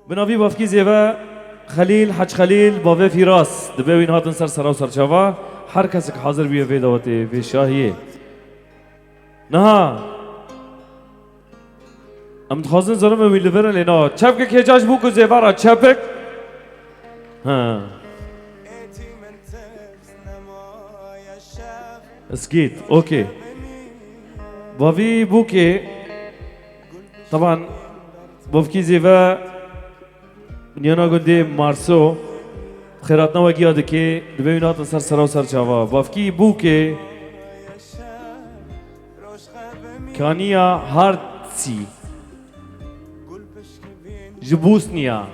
بناوی بافکی زیبا خلیل حج خلیل باوی فیراس دبی وین هاتن سر و سرچاوا هر کس که حاضر بیه وی دعوتی وی شاهیه نه ام تخازن زرم وی لورن لینا چپک که جاش بو کو زیبا را چپک ها اسكيت اوكي بافي بوكي طبعا بوفكي زيفا نيانا قندي مارسو خيراتنا وقيا دكي دبينات سر سر و سر چاوا بافكي بوكي كانيا هارتسي جبوسنيا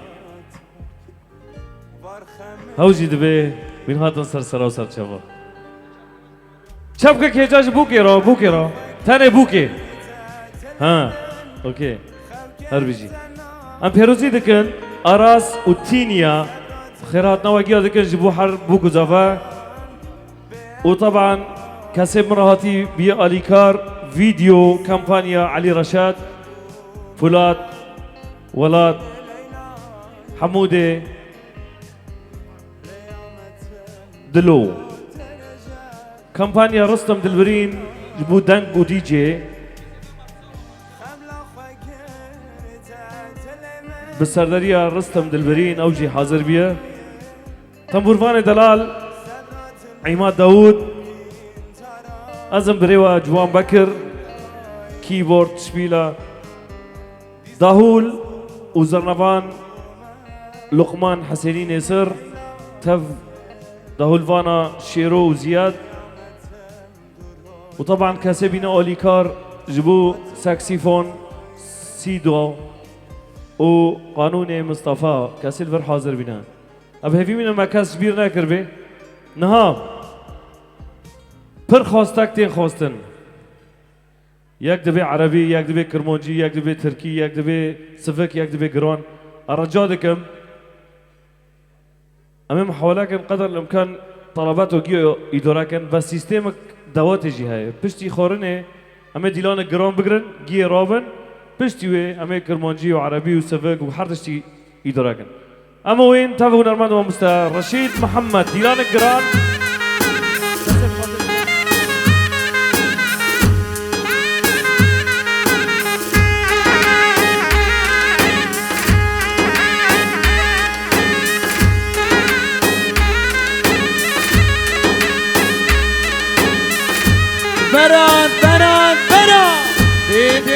هاوجي دبي بينات سر و سر چاوا شبكة كيجاش بوكي را تاني بوكي ها اوكي هربيجي ام بيروزي دكن اراس وتينيا خيراتنا وقيا دكن جبو حر بوكو زافا وطبعا كسب مرهاتي بي اليكار فيديو كامبانيا علي رشاد فولاد ولاد حمودة دلو كامبانيا رستم دلبرين جبو دنك و دي جي بالسردرية رستم دلبرين اوجي حاضر بيه تنبورفان دلال عماد داود ازم بريوة جوان بكر كيبورد شبيلة داهول وزرنفان لقمان حسيني نيسر تف داهول فانا شيرو وزياد وطبعا كاسبينا اوليكار جبو ساكسيفون سيدو وقانوني مصطفى كسيلفر حاضر بنا اب هفي من المكاس كبير ناكر بي نها پر خواستك تين خواستن يك دبي عربي يك دبي كرمونجي يك دبي تركي يك دبي سفك يك دبي قران ارجادكم امام حوالكم قدر الامكان طلبات وجيو يدوراكن بس سيستمك دوات جي هاي بشتي خورنه اما ديلان جرام بگرن جي رابن بشتي وي اما كرمانجي وعربي وسفك وحردشتي يدراكن اما وين تابعوا نرمان ومستا رشيد محمد ديلان جران بران دي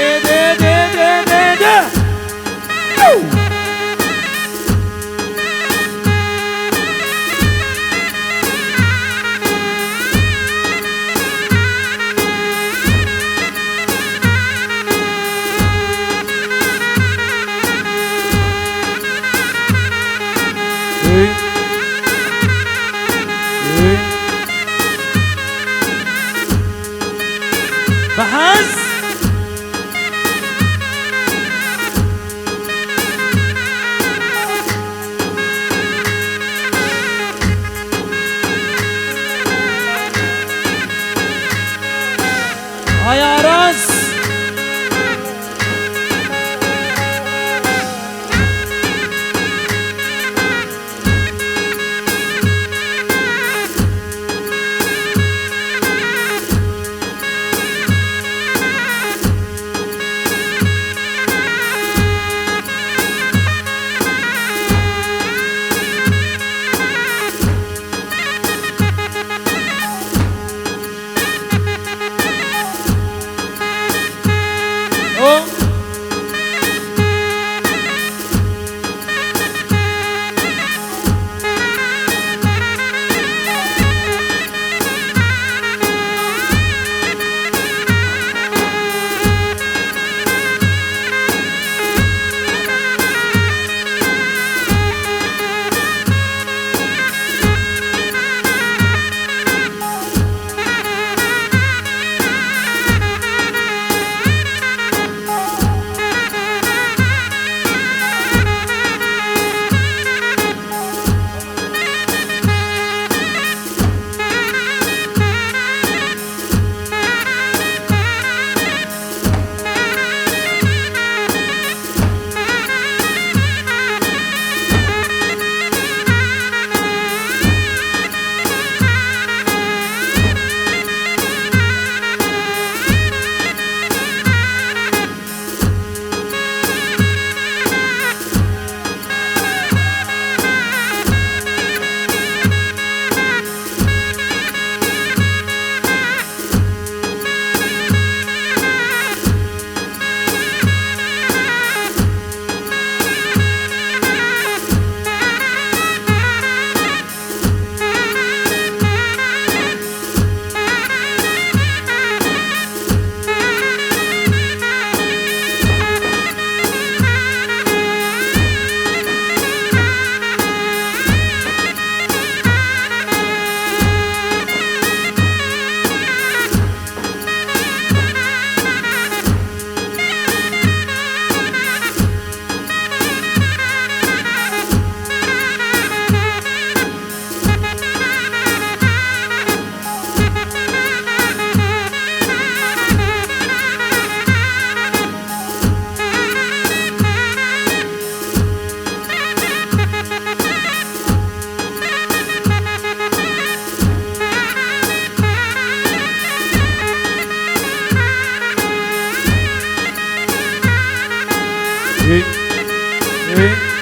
إيه إيه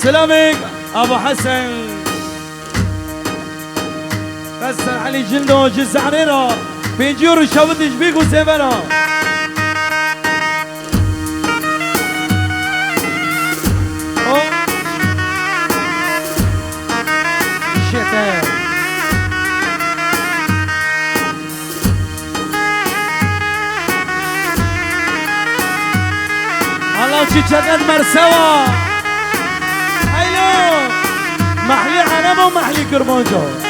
سلامك ابو حسن بس علي جلدو جز عريرة بيجيور شابدش بيكو سيفرا شتاء الله تشتغل مرسوا محلي عرب ومحلي كرمانجو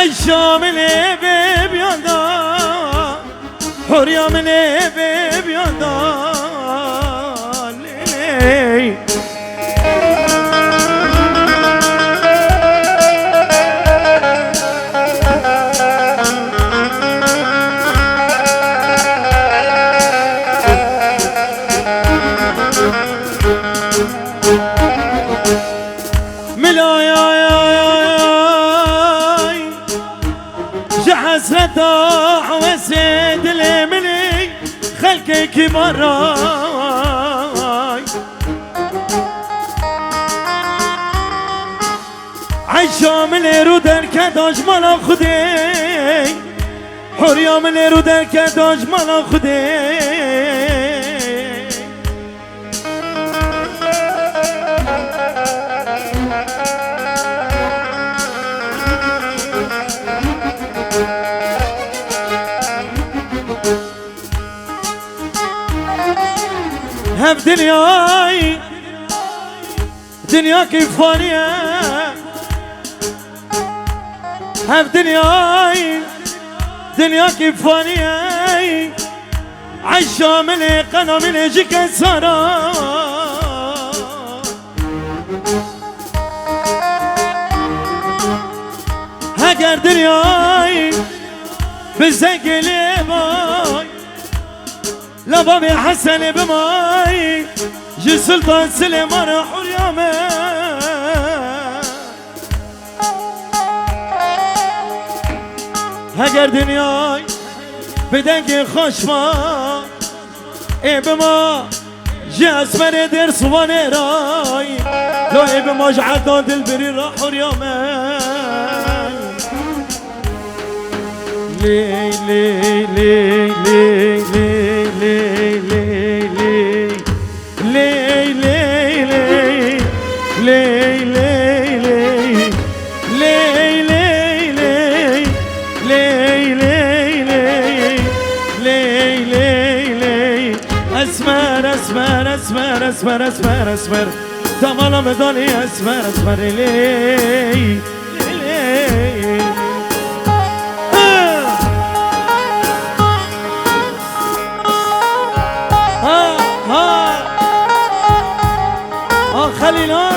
عشا من بيب يندا حريا من بيب يندا حسرته وسيد المني خلقك كبراي عيشا من رودر كداش مالا خدي حريا من رودر كداش مالا خدي هف دنياي دنيا كيف فانية هف دنياي دنيا كيف فانية عيشا من قنا من جيك سارا هاجر دنياي بالزنقلي باي لبابي حسن بماي جي سلطان سليمان حريامه هاجر دنياي بدنقي خشفا اي بما جي اسمر دير صواني راي لو اي بما جعدان دلبري راح حريامه لي لي لي لي لي اسمر مالا مدانی اسمر اسمر لی خلينا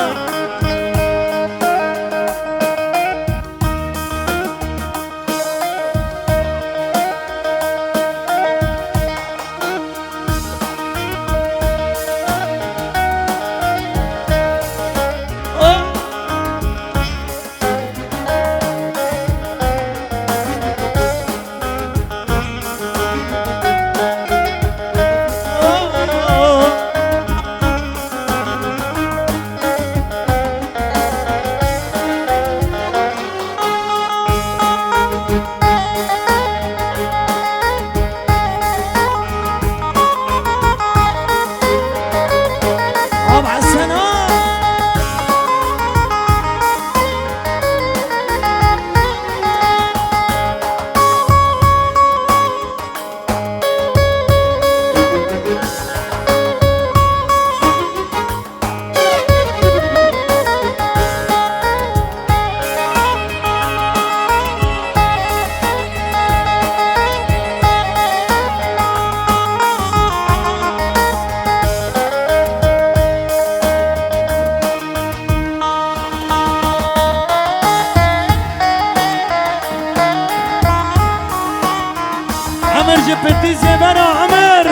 جبتي زبنا عمر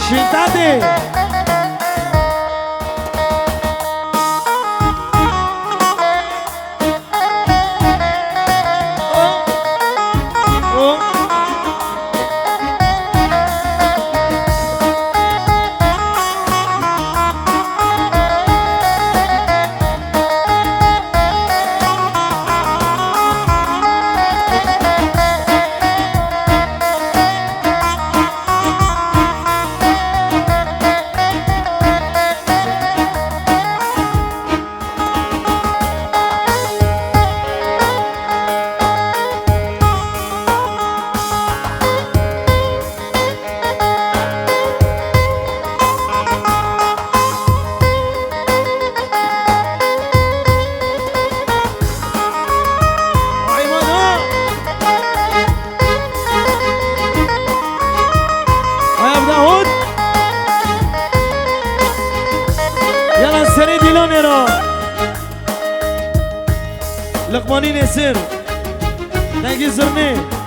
شلتاتي لقماني نسر نجي زرني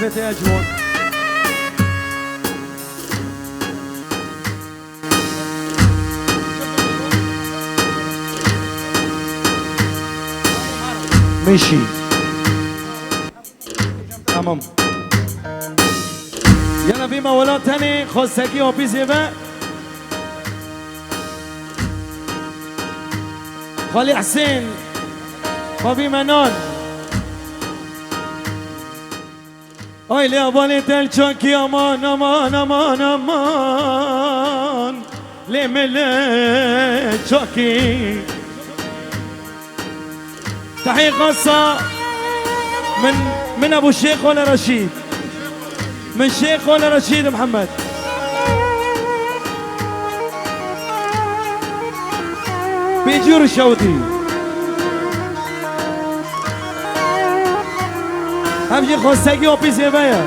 مولتي أجمل ماشي تمام يلا بيما ولا تاني خواستگی آبیزی با خالی حسین خابی منان آی لیابانی دل چاکی امان امان امان امان لیمله چاکی تحية خاصة من ابو الشيخ ولا رشيد من شيخ ولا رشيد محمد بيجور الشوطي همجي خواستگی و پیزی بیا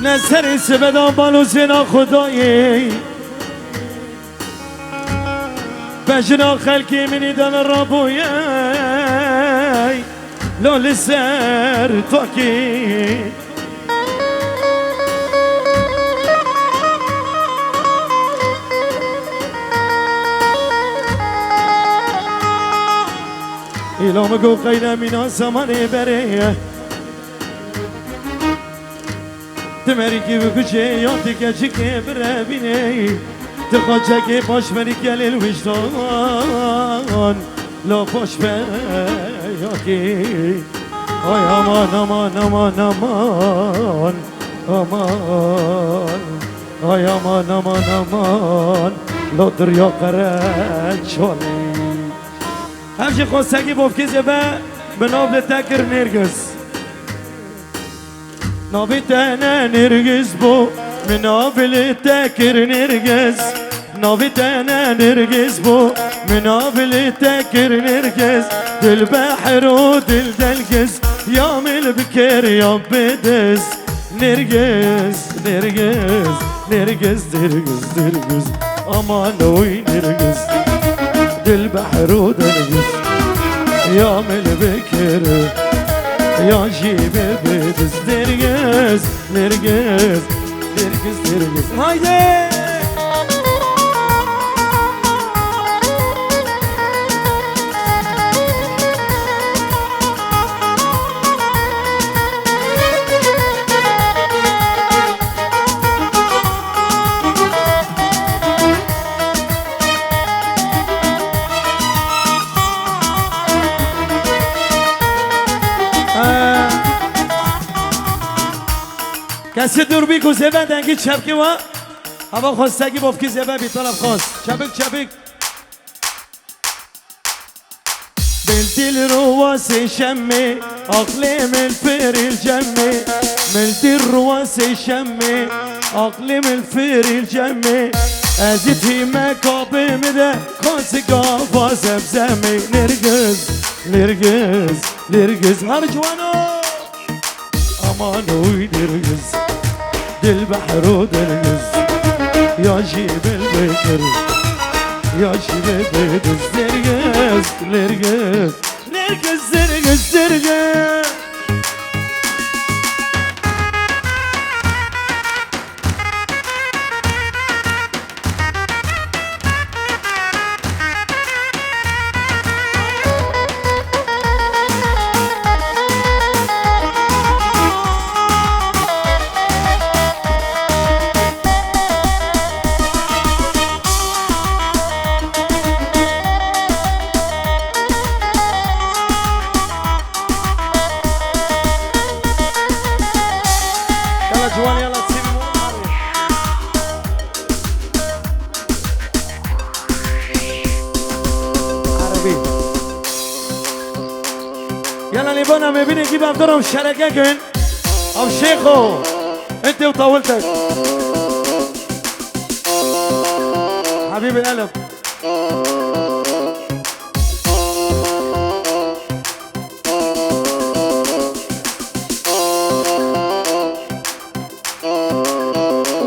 نظری سبدا بالو زنا خدایی بجنا خلقي من يدان الربوياي لو لسر توكي إلو مقو قينا من زمان بريه تمريكي بكجي يوتك جيكي برابيني تخاجكي باش مريكي للوجدان لو باش بياكي اي امان امان امان امان امان اي امان امان امان لو دريا قرچولي همشي خواستگی بوفكيزي با بنابل تكر نرگس نابي تانا نرگس بو منابل تكر نرگس نابي تانا نرگس بو منابل تكر نرگس دل بحر ودل دلگس يا مل بكر يا بدس نرگس نرگس نرگس نرگس نرگس امان وي نرگس دل بحر ودلگس يا مل بكر يا جيب بدس نرگس نرگس نرگس نرگس هايدي کسی دور بیکو زبه دنگی چپکی و هوا خواستگی بافکی زبه بی طرف خواست چپک چپک دل رواس شمي أقلم الفر الجمي من دل رواس شمي أقلم الفر الجمي أزيتي مكابم ده كاسقا فازبزمي نرقز نرقز نرقز هرجوانا أمانوي نرقز دل بحر ودرقز يا جيب البكر يا جيب البكر نرقز نرقز نرقز نرقز نرقز جوان يلا تسيبي عربي يلا ليبونا مبيني جيب عبدالهم شركة كن أو شيخو انت وطولتك حبيب القلب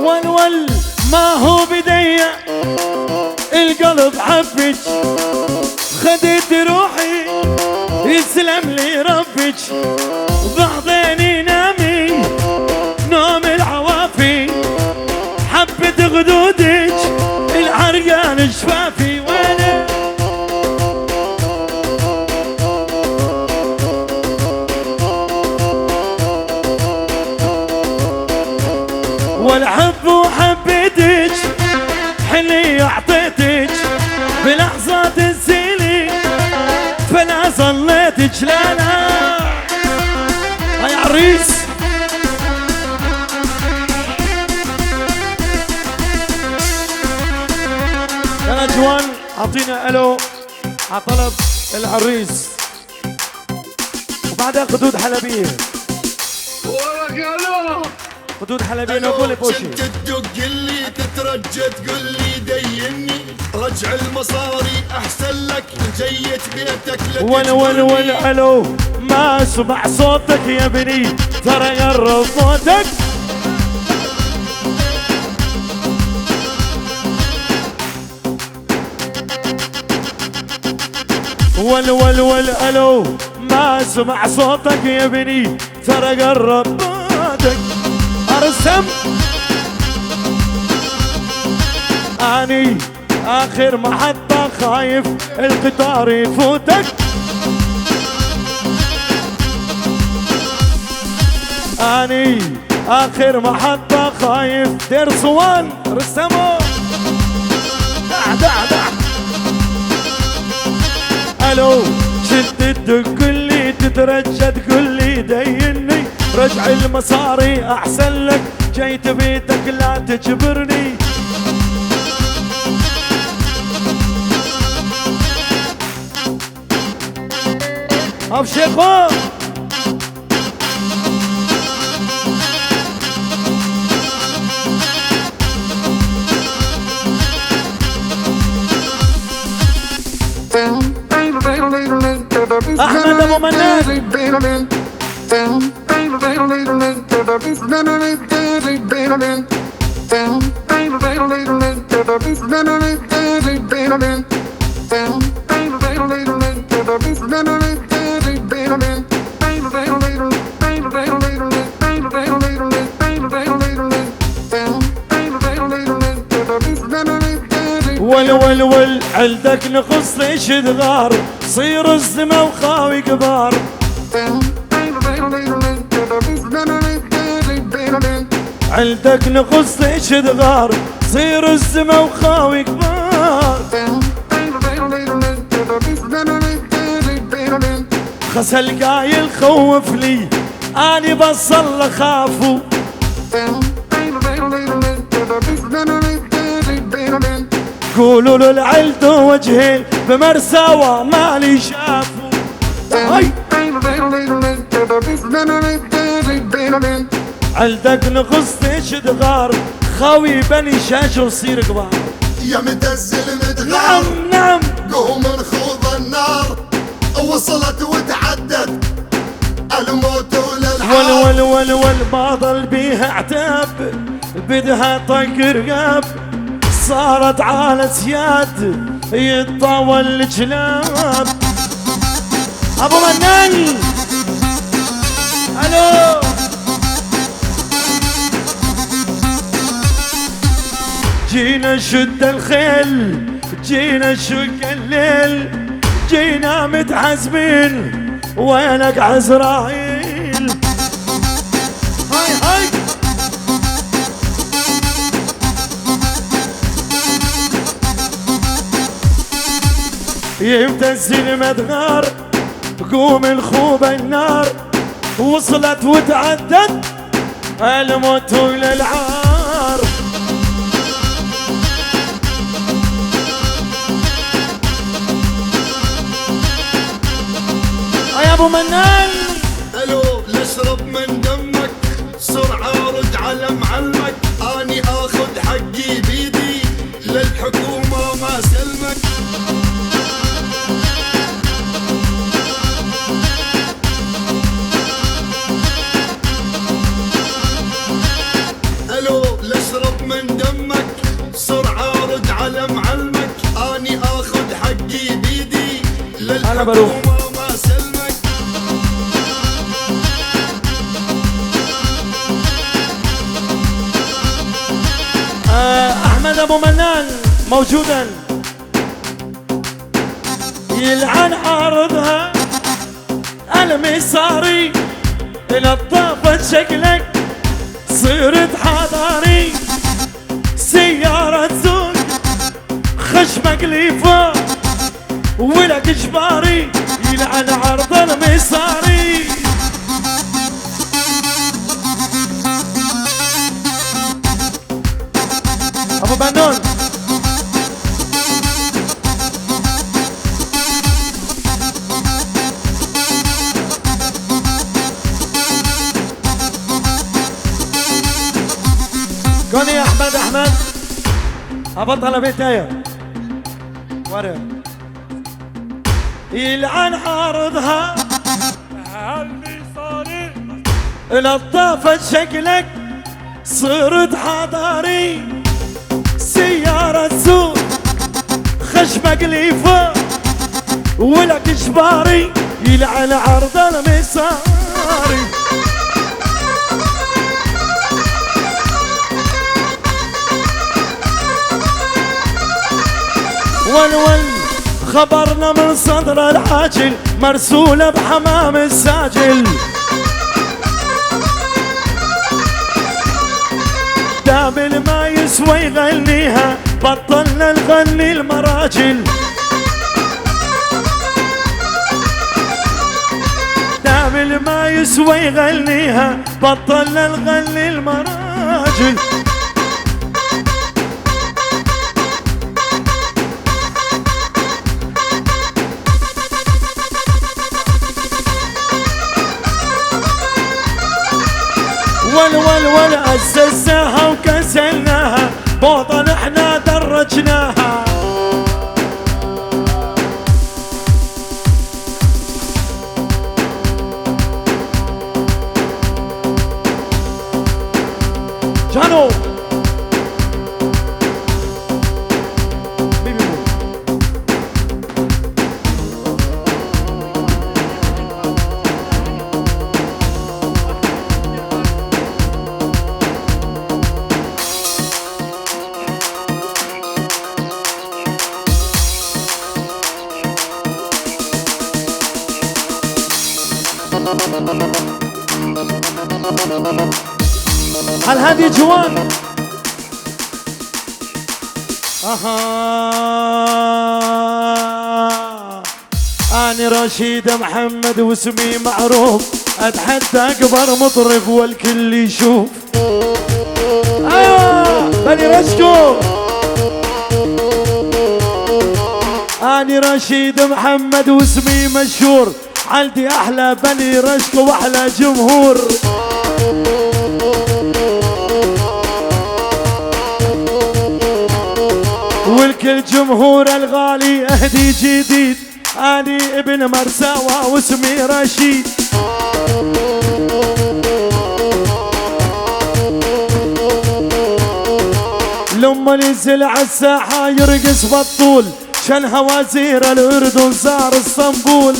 والول ما هو بدي القلب حبك خدت روحي يسلم لي ربك ضعضيني نامي نوم العوافي حبة غدودك العرقان شفافي وانا والحب وحبيتك حلي اعطيتك بلحظة تنسيلي فلا ظليتك لا لا هاي عريس يا جوان اعطينا الو عطلب العريس وبعدها خدود حلبيه خدود حلبيه نقول بوشي تدق لي تترجى تقول لي ديني رجع المصاري احسن لك جيت بيتك لك ول الو ما اسمع صوتك يا بني ترى قرب صوتك ول الو ما اسمع صوتك يا بني ترى قرب صوتك ارسم اني اخر محطة خايف القطار يفوتك اني اخر محطة خايف دير صوان رسموا دع الو شد تقول لي تترجى تقول لي ديني رجع المصاري احسن لك جيت بيتك لا تجبرني اب شيخو احمد ابو منان ول عندك نخص ليش تغار صير الزمة وخاوي كبار عندك نخص ليش تغار صير الزمة وخاوي كبار خسل قايل خوف لي اني بصل خافو قولوا له العلد وجهي بمرسى ومالي شافوا هاي عندك نخص ليش تغار خاوي بني شاش وصير كبار يا متزل نعم متغار نعم قوم نخوض النار وصلت وتعدت الموت وللحار ول ما ضل بيها عتاب بدها طق رقاب صارت على سياد يتطاول الكلاب ابو منان الو جينا نشد الخيل جينا نشق الليل جينا متحزبين وينك عزرائيل هاي هاي يمتز المدغار قوم الخوب النار وصلت وتعدت الموت للعار يا ابو منان الو نشرب من دمك سرعة رد على معلمك اني اخذ حقي بيدي للحكومة ما سلمك الو نشرب من دمك سرعة رد على معلمك اني اخذ حقي بيدي للحكومة ما سلمك موجودا يلعن عارضها المساري نظافت شكلك صرت حضاري سيارة زوج خشمك ليفا ولك جباري يلعن عرض المساري ابو بنون كوني يا احمد ابطل بيتايا ورا يلعن عارضها المصاري نظافت شكلك صرت حضاري سيارة سوق خشمك ليفا ولك جباري يلعن عرض المساري ولول خبرنا من صدر العاجل مرسولة بحمام الساجل دابل ما يسوى يغنيها بطلنا نغني المراجل دابل ما يسوى يغنيها بطلنا نغني المراجل ول أسسناها وكسلناها بوطن احنا درجناها جانو هل هذه جوان أنا رشيد محمد واسمي معروف أتحدى أكبر مطرب والكل يشوف بني رشكو أنا رشيد محمد واسمي مشهور عندي أحلى بني رشكو وأحلى جمهور والكل جمهور الغالي اهدي جديد اني ابن مرساوى واسمي رشيد لما نزل عالساحة يرقص بالطول شنها وزير الاردن صار اسطنبول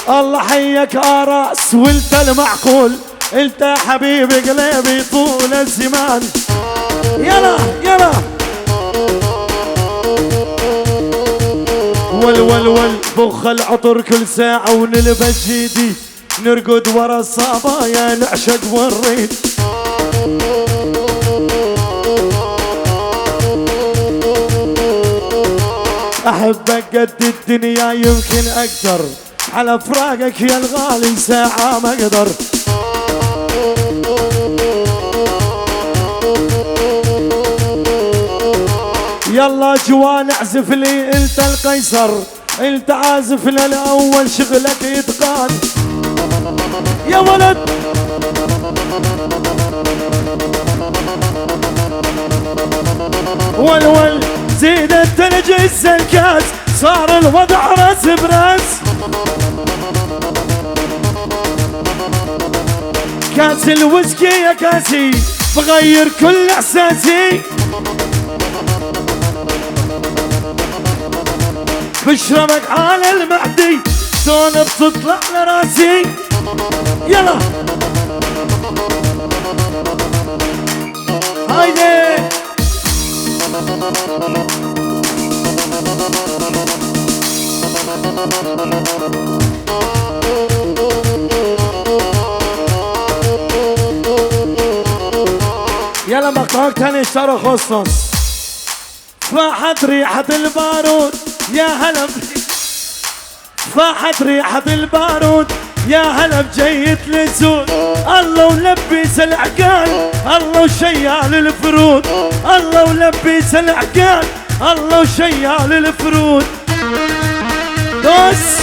الله حيك راس وانت المعقول انت يا حبيبي قلبي طول الزمان يلا يلا ول بخ العطر كل ساعة ونلبس جديد نرقد ورا الصبايا نعشق ونريد احبك قد الدنيا يمكن اقدر على فراقك يا الغالي ساعة ما اقدر يلا جوان اعزف لي انت القيصر انت عازف للاول شغلك اتقان يا ولد ول زيد الثلج الكاس صار الوضع راس براس كاس الويسكي يا كاسي بغير كل احساسي بشربك على المهدي شلون بتطلع لراسي يلا هايدي يلا مقطعك تاني اشترى خصص فاحت ريحة البارود يا هلا فاحت ريحة البارود يا هلا بجية الزود الله ولبس العقال الله وشيال الفرود الله ولبس العقال الله وشيال الفرود دوس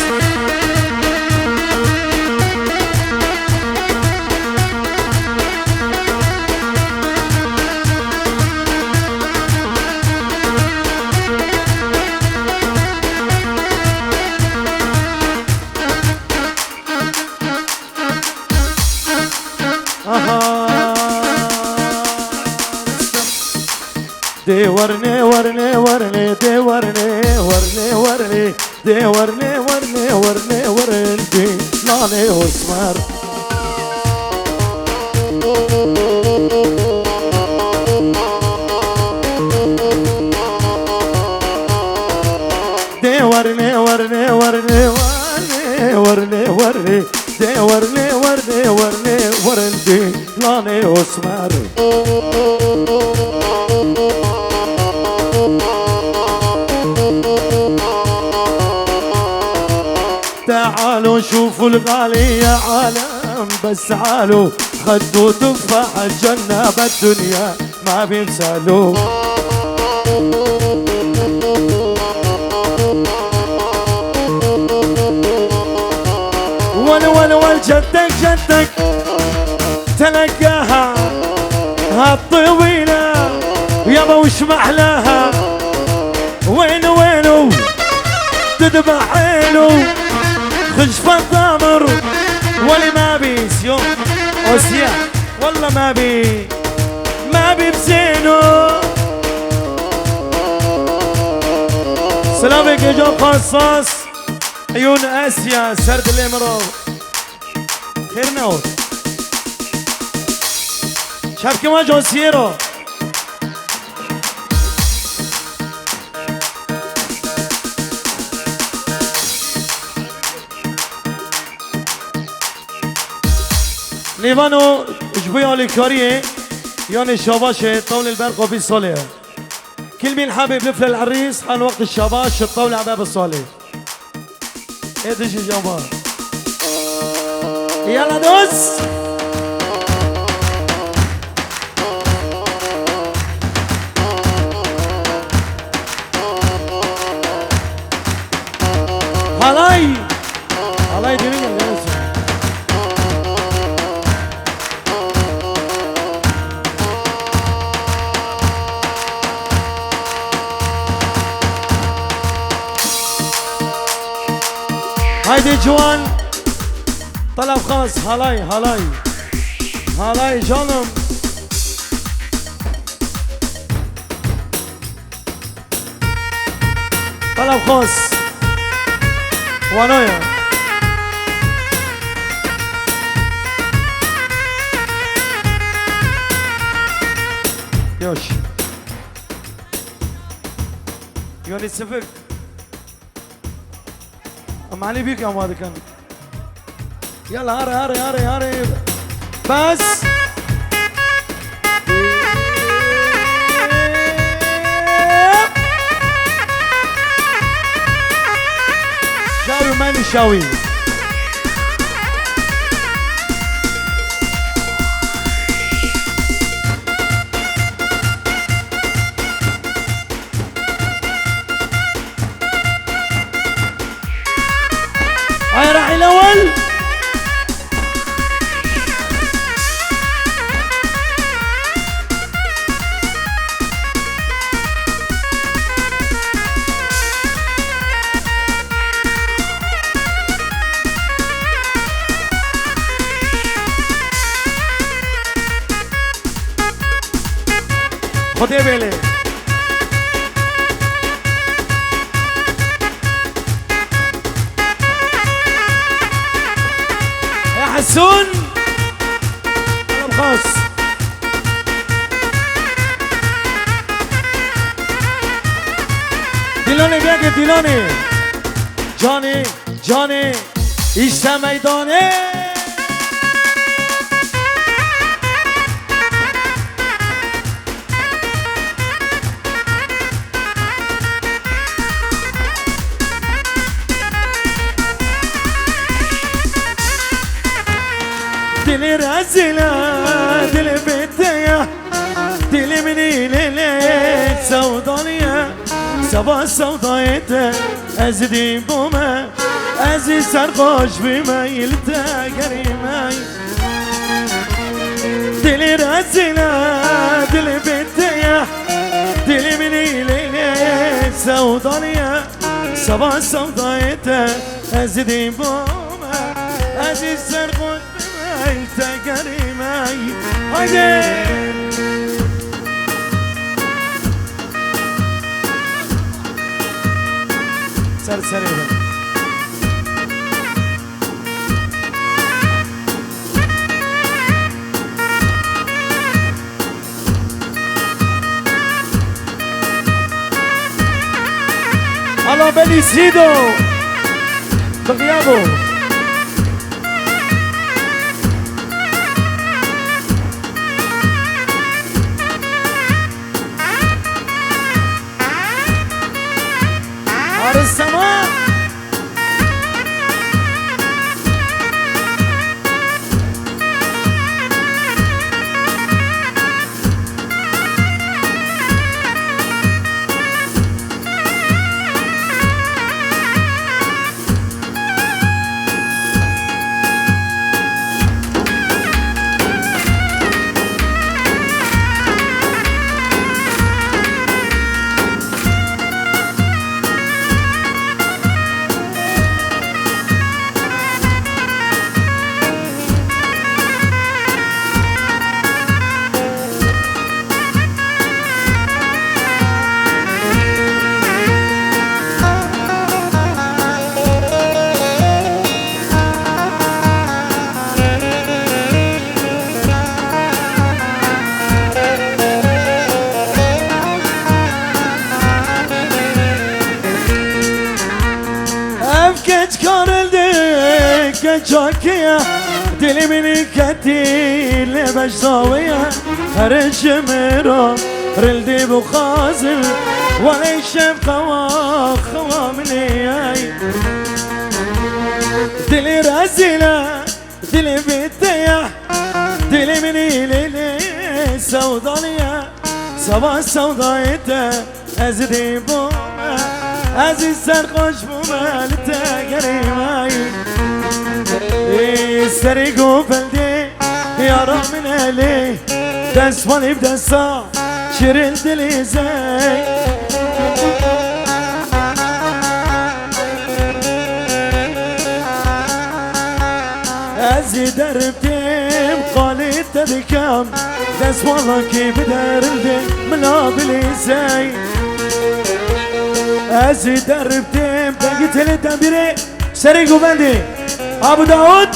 دي ورني ورني ورني دي ورني ورني ورني دي ورني ورني ورني ورني دي لاني واسمر دي ورني ورني ورني ورني ورني ورني دي ورني ورني ورني ورني دي لاني واسمر تعالوا شوفوا الغالي يا عالم بس تعالوا خدوا تفاح الجنة بالدنيا ما بيمثلوا ول جدك جدك تلقاها هالطويلة يابا وش محلاها وينو وينو تذبح عينو خشف الضمر ولي ما بي سيوم اوسيا والله ما بي بزينو سلامك يا جو قصاص عيون اسيا سرد الامرو خير نور شاف كما جو سيرو ليفانو جبويا لكاريه يعني شاباشه طاولة البرق وبي صالح كل مين حابب يلف للعريس حان وقت الشاباش الطاولة عباب الصالح ايه دجي جابا يلا دوس هلاي ديني من الناس هايدي جوان طلب خاص هلاي جانم طلب خاص وانويا يوش يوني سفك أم علي بيك يا ماضي كان يلا هاري بس شارو ماني شاوي هاي راعي الأول خدي بالي يا حسون طلب خاص دیلانی بگه دیلانی جانی جانی ایشته میدانه دل رزيلة دل بدية دل مني ليلة سودانية سبا سودايته ازدي بومه ازي سرقاش بميلته قريمي دل رزيلة دل بدية دل مني ليلة سودانية سبا سودايته ازدي بومه ازي سرقاش انت كريمي هاي سرسري الله بني سيدو بغيابه السماء جاكية دلي مني كتير لبش صاوية هرش مرا رلدي بخازل ولا يشم خوا مني دلي رزيلة دلي بيتية دلي مني ليلي سودانية سبا سودايته ازدي بومه ازي سرخوش بومه لتقريمي سرقو بلدي يا من علي دس مالي بدسا شرل دلي زي ازي دربتي قالت تذكام دس والله كيف دربتي منابلي زي ازي دربتي بقيت للتنبيري سرقو بلدي ابو داود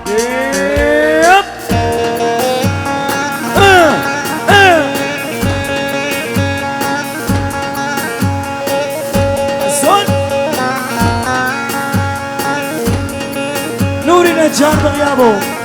يب صوت نوري نجار بغيابو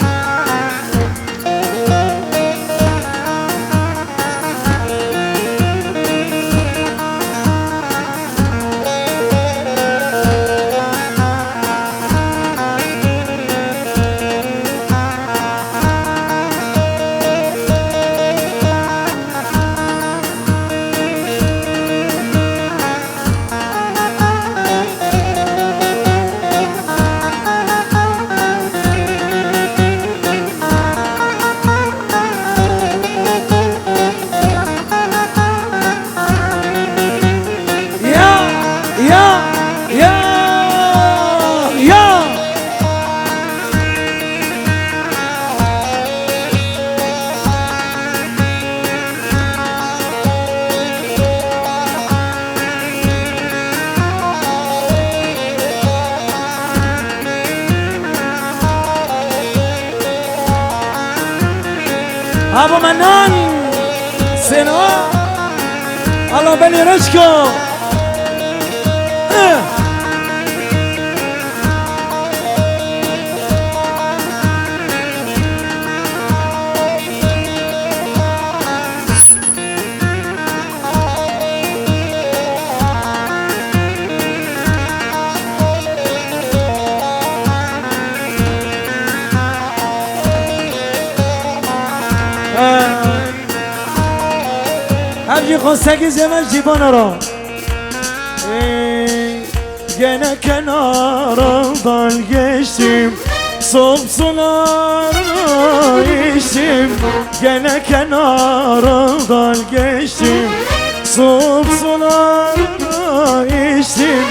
ابو منان سينا الله بني رشكو همجي خواستگی زمن جیبانه را gene kenarından geçtim Soğuk sularını içtim Gene kenarından geçtim Soğuk sularını içtim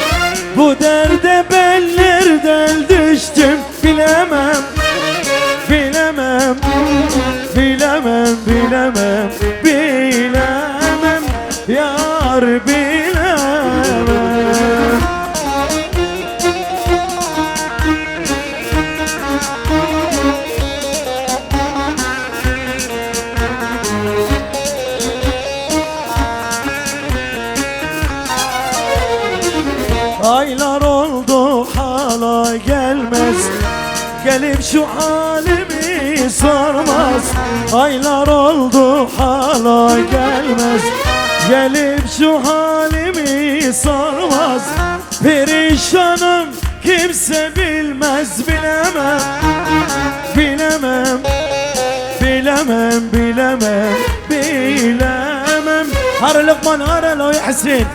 Bu derde ben nereden düştüm Bilemem, bilemem, bilemem, bilemem, bilemem Yar bilemem Aylar oldu hala gelmez Gelip şu halimi sormaz Aylar oldu hala gelmez Gelip şu halimi sormaz Perişanım kimse bilmez Bilemem, bilemem, bilemem, bilemem, bilemem Har Lokman har lo Yasin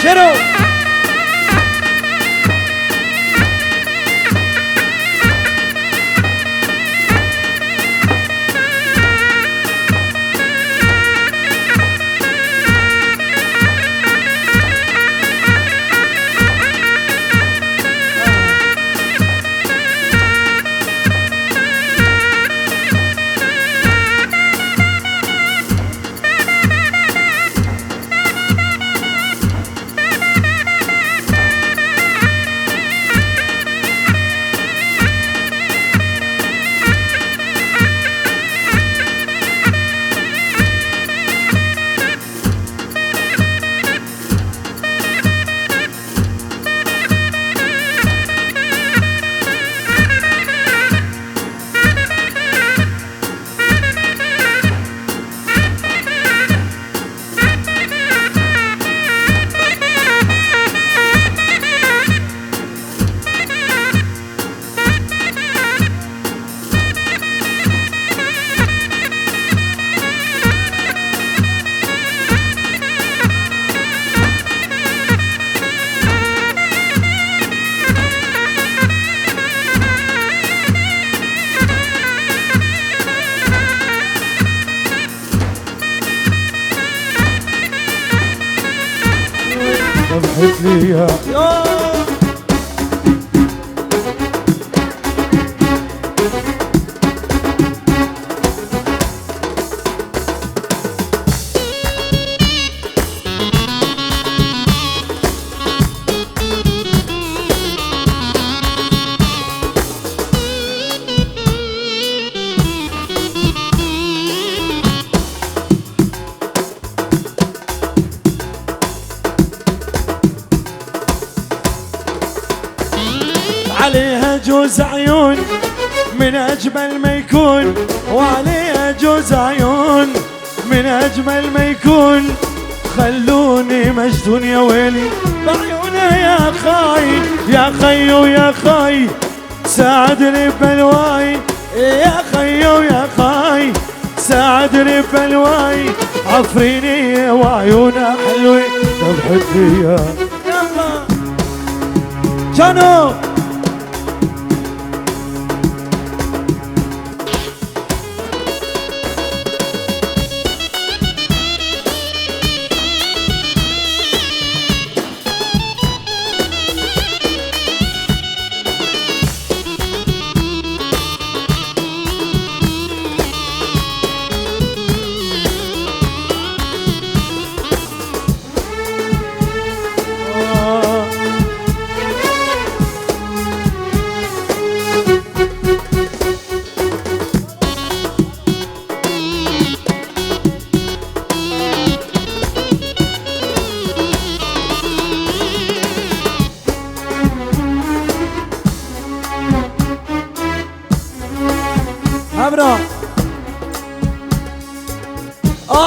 شرو ضحك لي يا عليها جوز عيون من أجمل ما يكون وعليها جوز عيون من أجمل ما يكون خلوني مجنون يا ويلي بعيونها يا خاي يا خيو يا خاي ساعدني ببلواي يا خيو يا خاي ساعدني ببلواي عفريني وعيونها حلوة طب حبي يا يلا جانو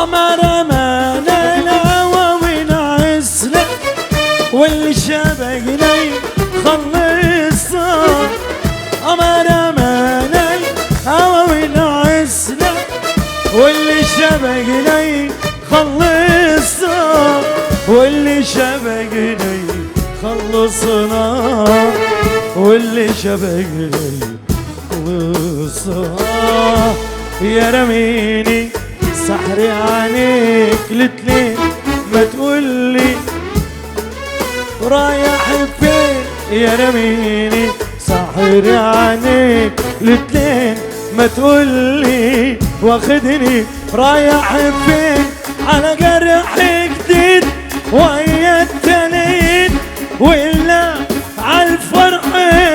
رمانا الهوى ونعسنا واللي شبقنا خلصنا. رمانا الهوى ونعسنا واللي شبقنا خلصنا. واللي شبقنا خلصنا واللي شبقنا خلصنا. يا رميني سحري عليك لتلين ما تقولي رايح فين. يا رميني سحري عليك لتلين ما تقولي واخدني رايح فين. على جرح جديد ويا التانيين ولا عالفرح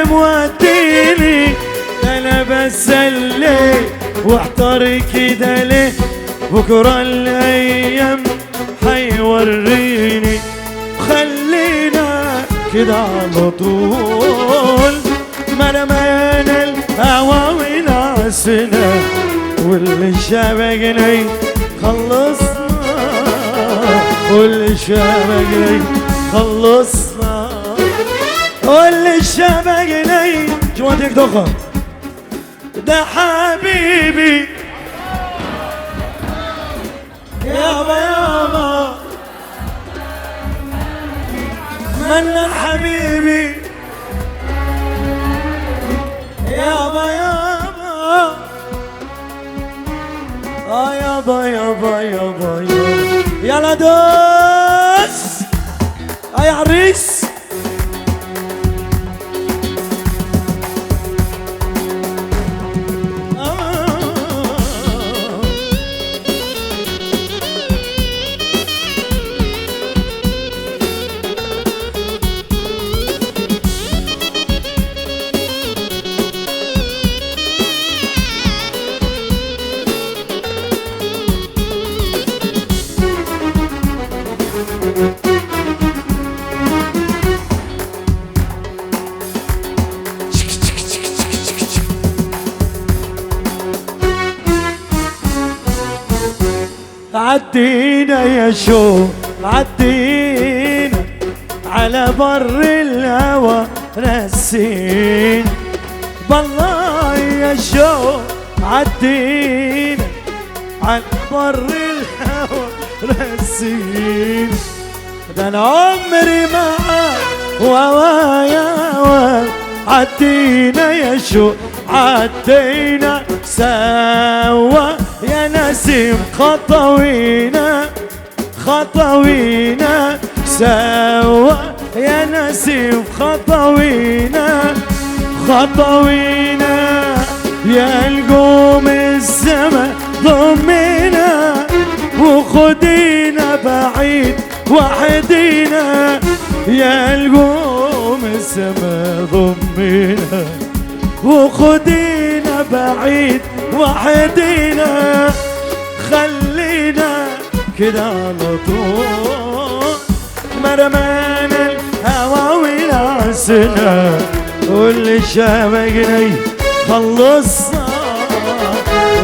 موديني. انا بسلي واحتار كده ليه بكره الايام حيوريني. خلينا كده على طول مرمانا الهوى ونعسنا واللي شبقنا خلصنا. واللي شبقنا خلصنا واللي شبقنا جواتك دخل ده حبيبي يابا يابا منن حبيبي يابا يابا يابا يابا يابا يلا دوس يا عريس. عدينا يا شو عدينا على بر الهوى راسين. بالله يا شو عدينا على بر الهوى راسين. ده انا عمري معاك ووايا عدينا يا شو عدينا سوا يا نسيم خطوينا خطوينا سوا يا نسيم خطوينا خطوينا. يا نجوم السما ضمينا وخدينا بعيد وحدينا. يا نجوم السما ضمينا وخدينا بعيد وحدينا. خلينا كده على طول مرمانا الهوى ونعسنا واللي شبقنا خلصنا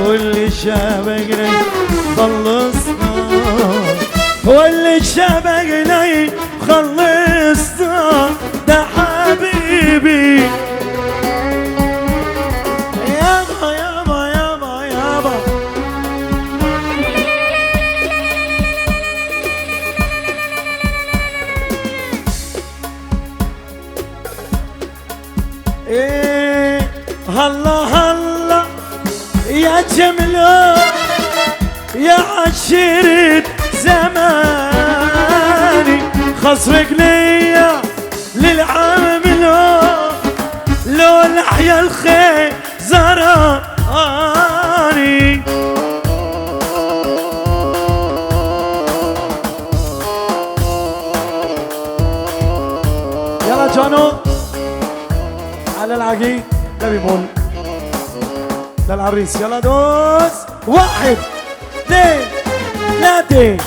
واللي شبقنا خلصنا واللي شبقنا خلصنا. ده حبيبي يابا يابا يابا يابا ايه هلا هلا يا جملة يا عشيرة زماني. خصرك ليا للعام لو لحيا الخير زراني. يلا جانو على العقيد لا بيمول للعريس. يلا دوس 1 2 3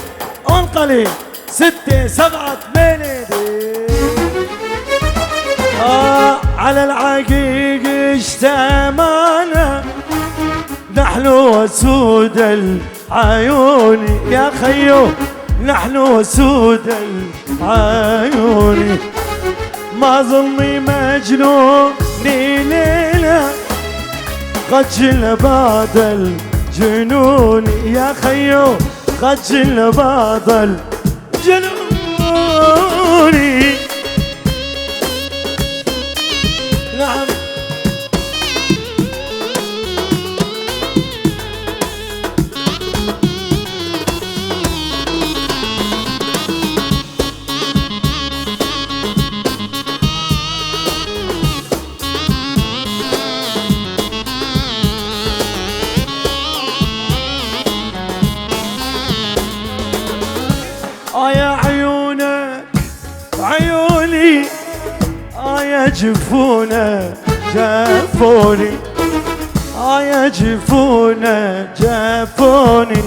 انقلي 6 7 8 على العقيق اجتمعنا نحن وسود عيوني يا خيو نحن وسود العيوني ما ظني مجنوني ليلة خجل بعد الجنون يا خيو خجل بعد الجنون نعم يا عيونك عيوني يا جفونك جفوني يا جفونك جفوني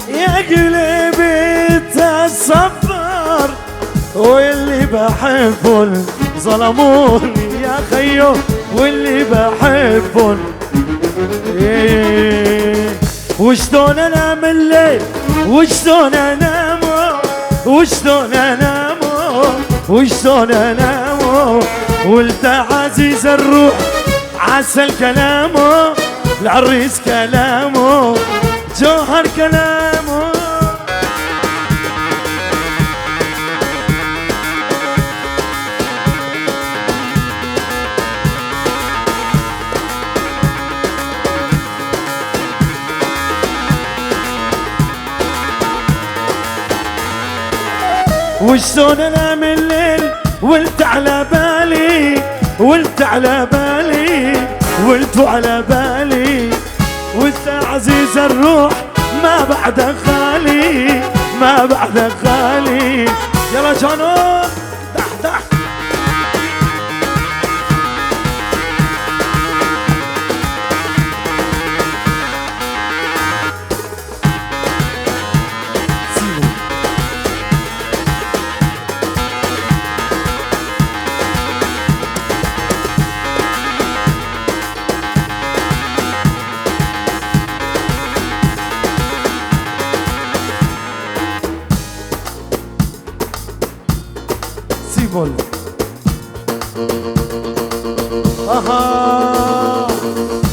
يا قلبي تصفر واللي بحبهم ظلموني يا خيو واللي بحبهم وشلون انام الليل وشلون انام وشلون انام وشلون انام ولد عزيز الروح عسل كلامه العريس كلامه جوهر كلامه وشلون انام الليل وانت على بالي وانت على بالي وانت على بالي وانت عزيز الروح ما بعد خالي ما بعد خالي يلا جانو دح دح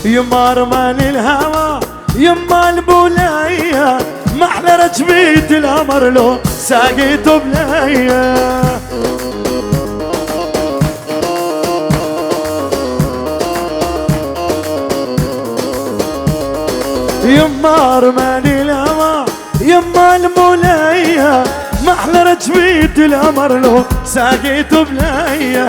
يما رمان الهوى يما البولاية ما احلى رجبيت القمر لو ساقيته بلاية يما رمان الهوى يما البولاية ما احلى رجبيت القمر لو ساقيته بلاية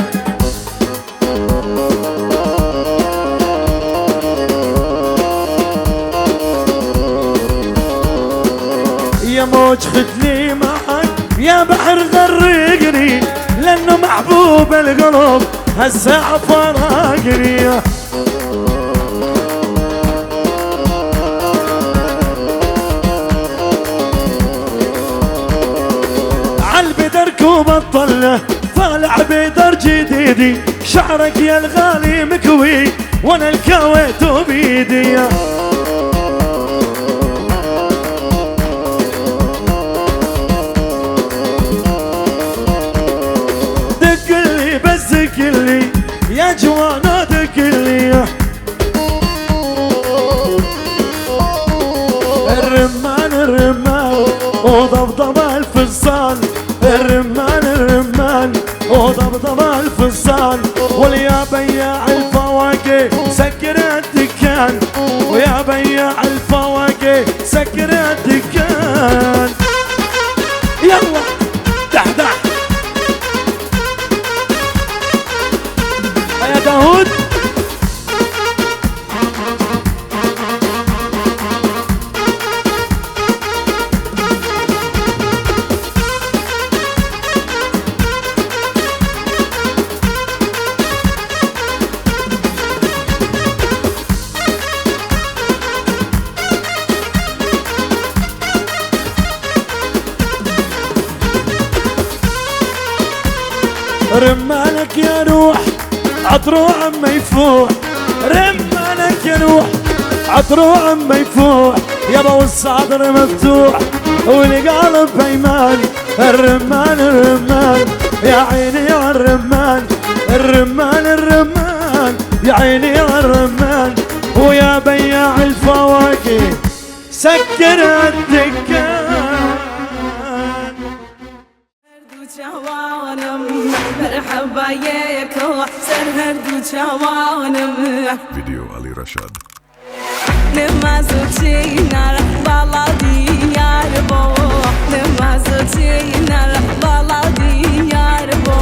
يا موج خدني معك يا بحر غرقني لانه محبوب القلب هالساعة فراقني عالبدر كوب الطلة طالع بدر جديدي شعرك يا الغالي مكوي وانا الكويت بيدي دقلي يا جوانا دقلي الرمان الرمان وضبضب الفصال الرمان الرمان وضبضب الفصال واليا بياع الفواكه سكر الدكان ويا بياع الفواكه سكر الدكان يلا دحدح يا داود رمانك يا روح عطرو عم يفوح رمانك يا روح عطرو عم يفوح يابا والصدر مفتوح والقلب بيماني. الرمان الرمان يا عيني على الرمان، الرمان الرمان يا عيني على الرمان. ويا بياع الفواكه سكر الدكان. مرحبا ياك سر هردو جوانم. فيديو علي رشاد. Nemazuçinar bala diyar bo. Nemazuçinar bala diyar bo.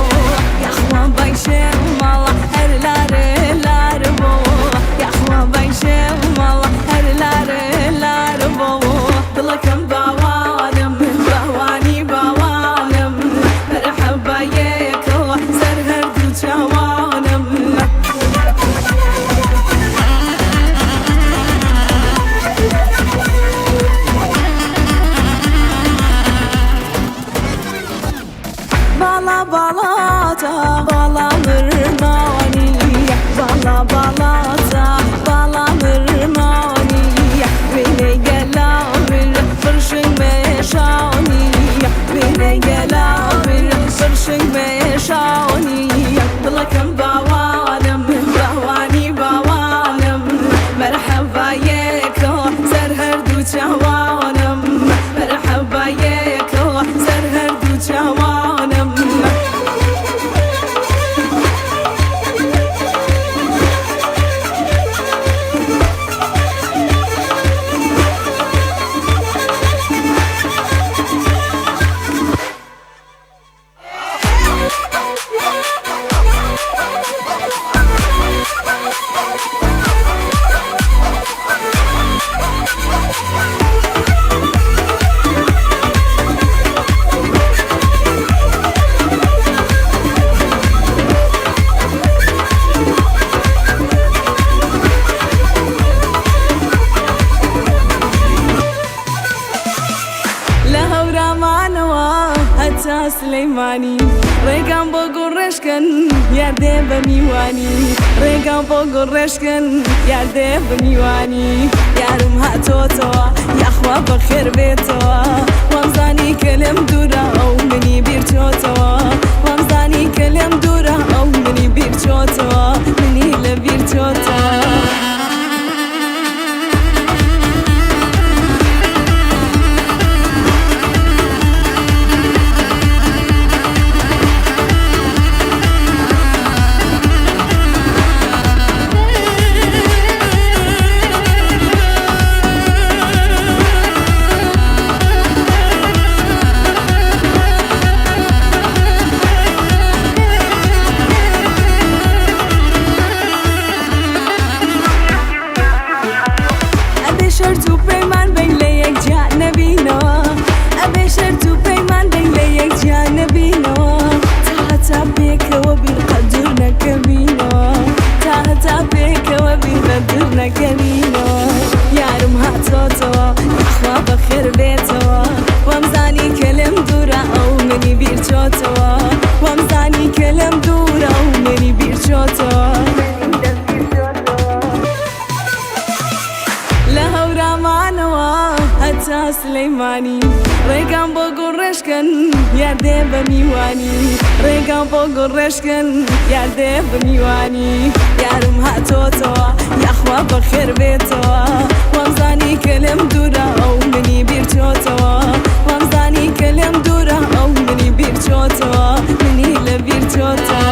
Yahwa bayşem mala herlar bo. Yahwa bayşem mala herlar bo. Dılakım bavanım bavani bavanım. Merhaba yeko ser herdu cavanım. Bala balata balanır nani. Bala balata balanır nani. Beni gelavir fırşın meşani. Beni gelavir fırşın meşani. Dılakım bavanım bavani bavanım. Merhaba yeko ser herdu cavanım. Merhaba yeko ser herdu cavanım. سليماني ريقان بوغو رشكن يردي بميواني ريقان بوغو رشكن يردي بميواني يارم هاتوتوا يا اخوا بخير بيتوا وامزاني كلم دورا او مني بيرتوتوا وامزاني كلم دورا او مني بيرتوتوا مني لبيرتوتوا سليماني ريقان بوغو رشكن يردي بميواني ريقان بوغو رشكن يردي بميواني يارم هاتوتوا يا اخوا بخير بيتوا وامزاني كلم دورا او مني بيرتوتوا وامزاني كلم دورا او مني بيرتوتوا مني لبيرتوتوا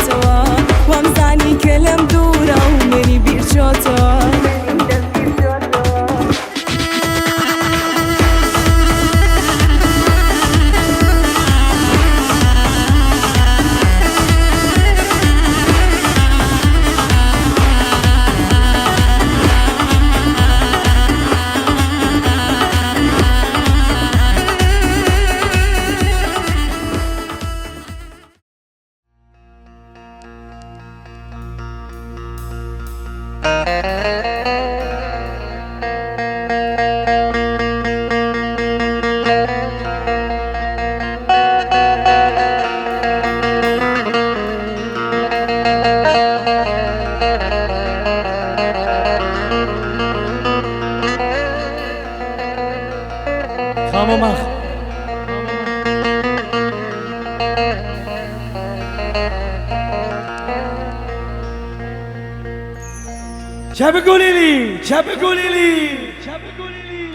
چۆتەوە وەمزانی کە لەم دوورە و منی بیر چۆتەوە خامو مخ چه بگولی لی چه بگولی لی چه بگولی لی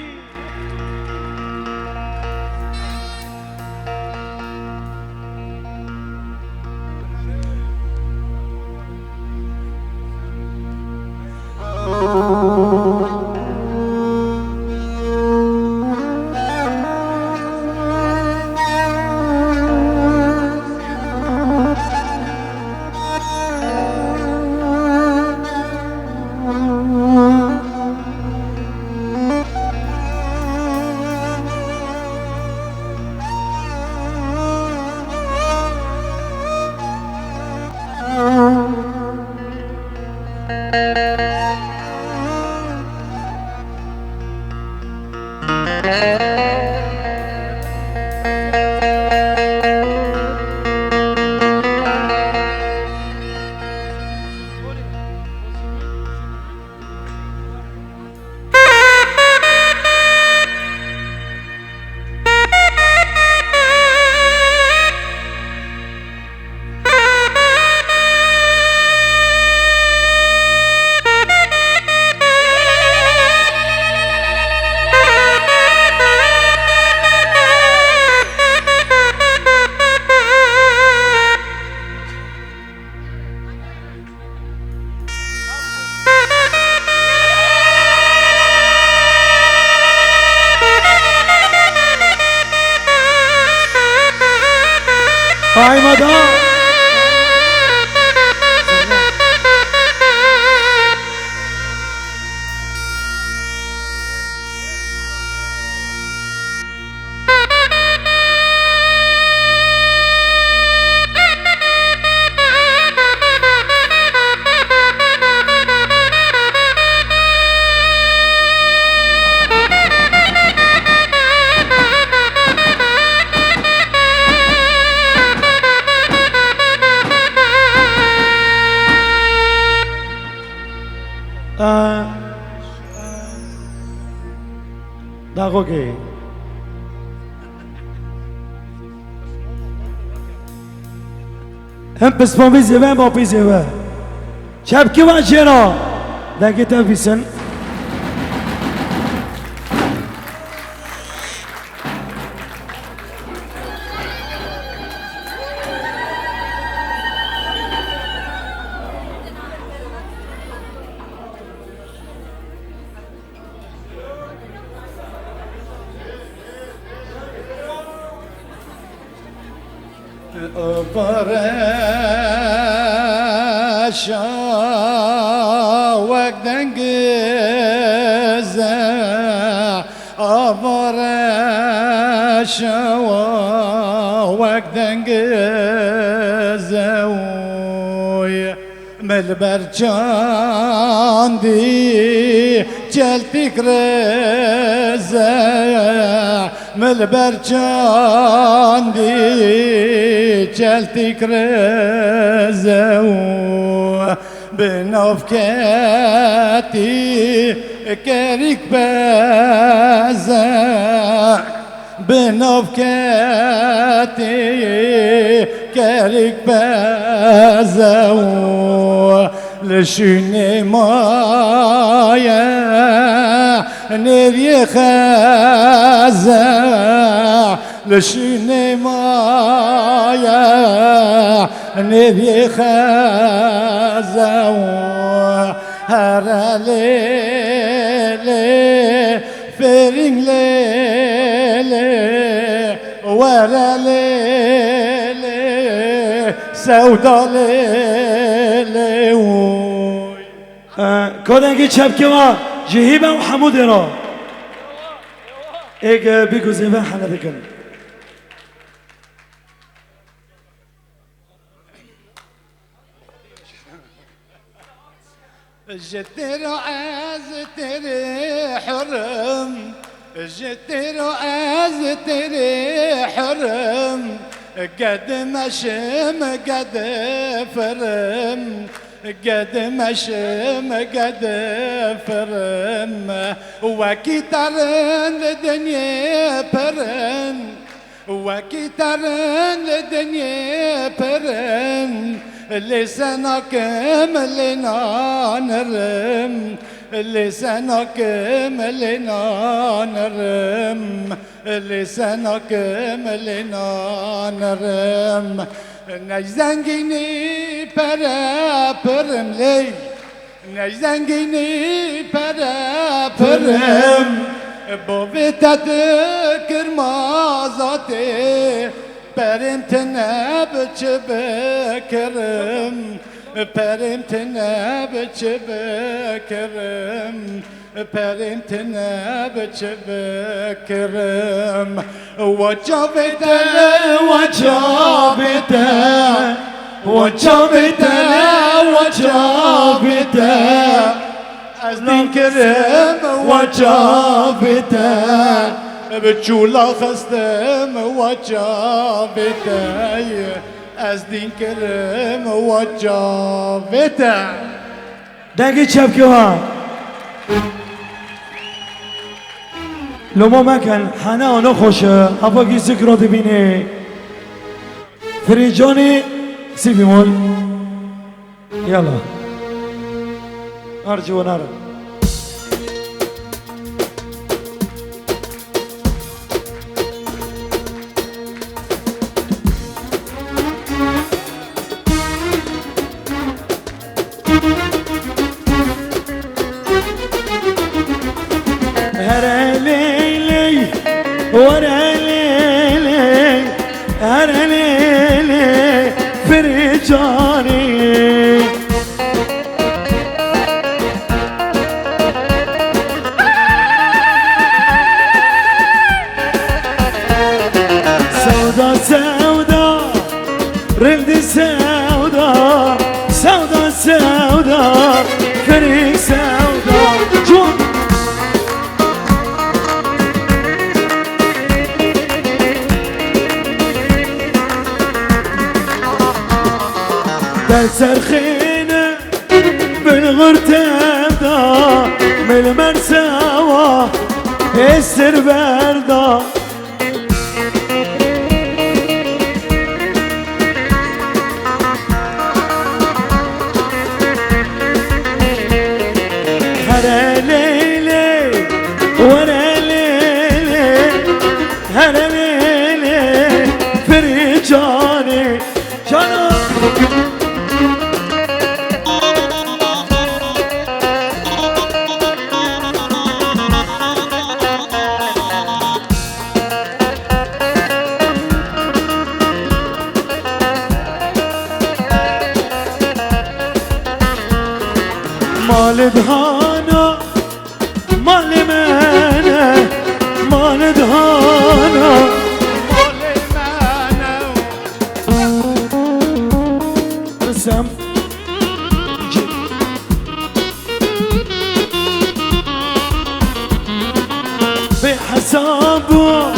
آی مادام دقیقه هم پسپان بیزه و هم با بیزه و چپکی و چرا دنگی تا بیسن برشا وقت دنگزه برشا وقت دنگزه ملبر چاندی چل فکرزه ملبر چاندی چل فکرزه بنافکتی کریک بزه بنافکتی کریک بزه لشون مایه نوی خزه لشيني مايا نبي خازو هرا ليلي فرين ليلي ورا ليلي سودا ليلي کدنگی چپکی ما جهیبه و حمود را ایک بگو زیبه حالا دکن جتر عز تري حرم جتر عز تري حرم قد مشم قد فرم قد مشم قد فرم وكترن الدنيا برن وكترن الدنيا برن لسانك ملنا نرم لسانك ملنا نرم لسانك ملنا نرم نجزنجيني برا برم لي نجزنجيني برا برم بوفيتا تذكر مازاتي برمتنا بتشبكرم برمتنا بتشبكرم برمتنا بتشبكرم وجابتا وجابتا وجابتا وجابتا أذكرم وجابتا بتشولا خستم وجابتاي أزدين كرم وجابتا دنگی چپکی ما لما مکن حنه آنو خوشه هفا کی ذکر بینه فریجانی سی بیمول یالا ارجو و نرم ورا ليلي ورا ليلي فرجاني سودا سودا رد سودا سودا سودا فريق سودا جون سرخينة بالغرتة من المرساوة السر باردة هلا ليلي ورا ليلي هلا ليلي فرجاني جانا مال دهانا مال مانا مال دهانا مال مانا رسم بحسابه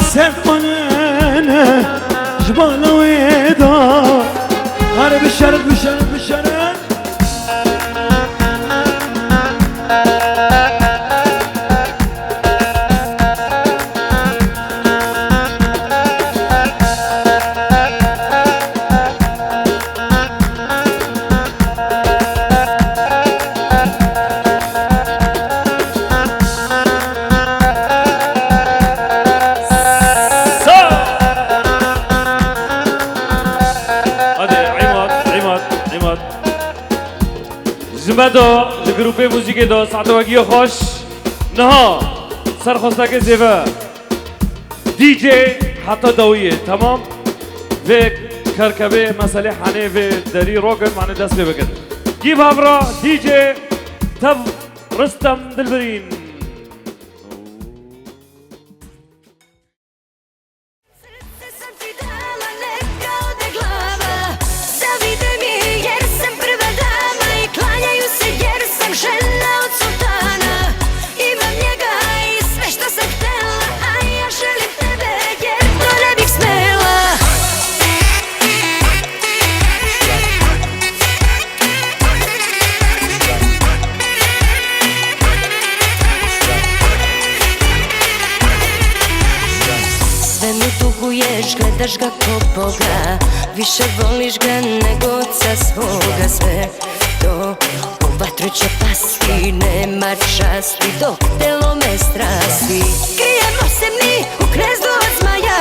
سفنانا جبال ويدا هرب الشرد بالشرد بالشرد زمادو لجروبي موزيكي دو ساعتو وقيو خوش نها سرخصتك زيفا دي جي حتى دوية تمام في كركبه مسألة حاني في داري روكن معنى دست بكن جيب هبرا دي جي تب رستم دلبرين Sam ti dala neka ode glava Zavide mi jer sam prva dama I klanjaju se jer sam žena od sultana Imam njega i sve što sam htela A ja želim tebe jer to ne bih smela Sve mi duguješ, gledaš ga ko Boga Više voliš ga nego oca svoga Sve to u vatru će pasti Nema časti dok telo me strasti Krijemo se mi u knezdu od zmaja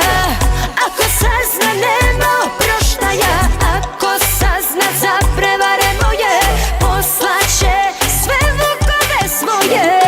Ako sazna nema oproštaja Ako sazna za prevare moje Poslaće sve vukove svoje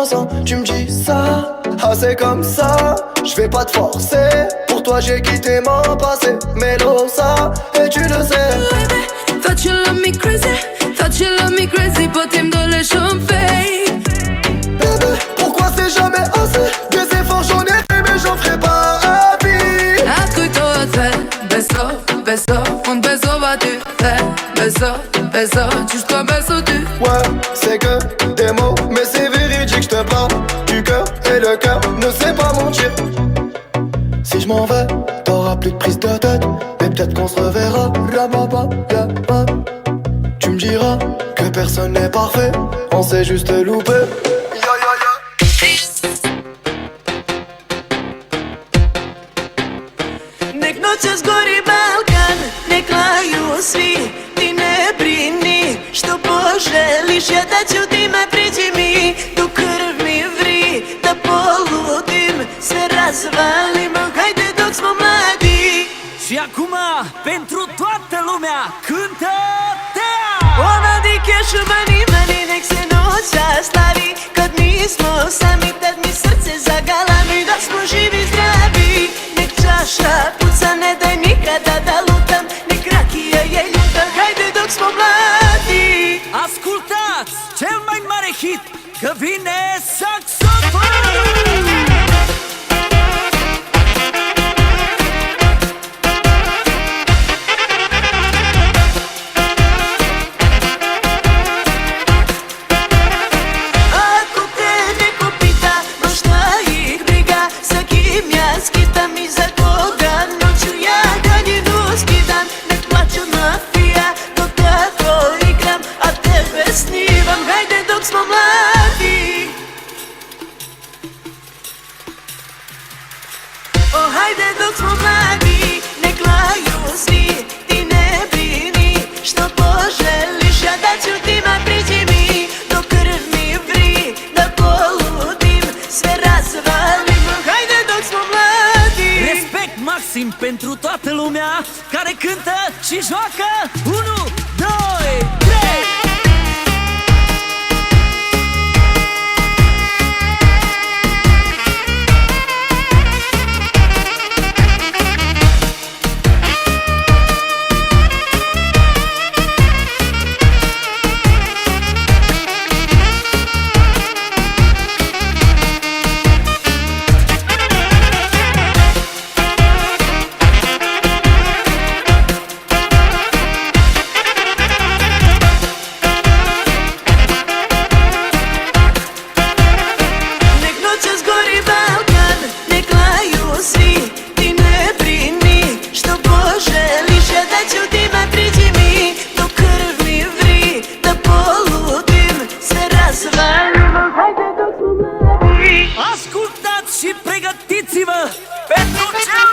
ensemble, tu me dis ça. Ah c'est comme ça, je vais pas te forcer. Pour toi j'ai quitté mon passé, Melosa, et tu le sais. Thought you love me crazy, thought you love me crazy, putem dole și-n fake. Bébé, pourquoi c'est jamais assez? Des efforts j'en ai fait mais j'en ferai pas à vie. Ascultă-te, beso, beso, un beso va te faire. Beso, beso, jusqu'à beso tu. Ouais, c'est que des mots, mais c'est véridique, je te parle du cœur et le cœur ne sait pas mentir. Si je m'en vais, t'auras plus de prise de tête, mais peut-être qu'on se reverra. Tu me diras que personne n'est parfait, on s'est juste loupé. Nek noćas gori Balkan, nek laju svi, ti ne brini. Što poželiš, ja da ću ti me priđi mi. Do krv mi vri, da poludim, sve razvalim, hajde dok smo mladi. Și acum, pentru toată lumea, cântă Tea! Ona di kešu mani, mani, nek se noća stavi. Kad nismo sami, tad mi srce zagalami, da smo živi zdravi. Nek čaša puca, ne daj nikada da lutam. Nek rakija je ljuta, hajde dok smo mladi. Ascultați cel mai mare hit, că vine saxofonul! Pentru toată lumea care cântă și joacă 1, 2, 3. Ascultați și pregătiți-vă pentru cel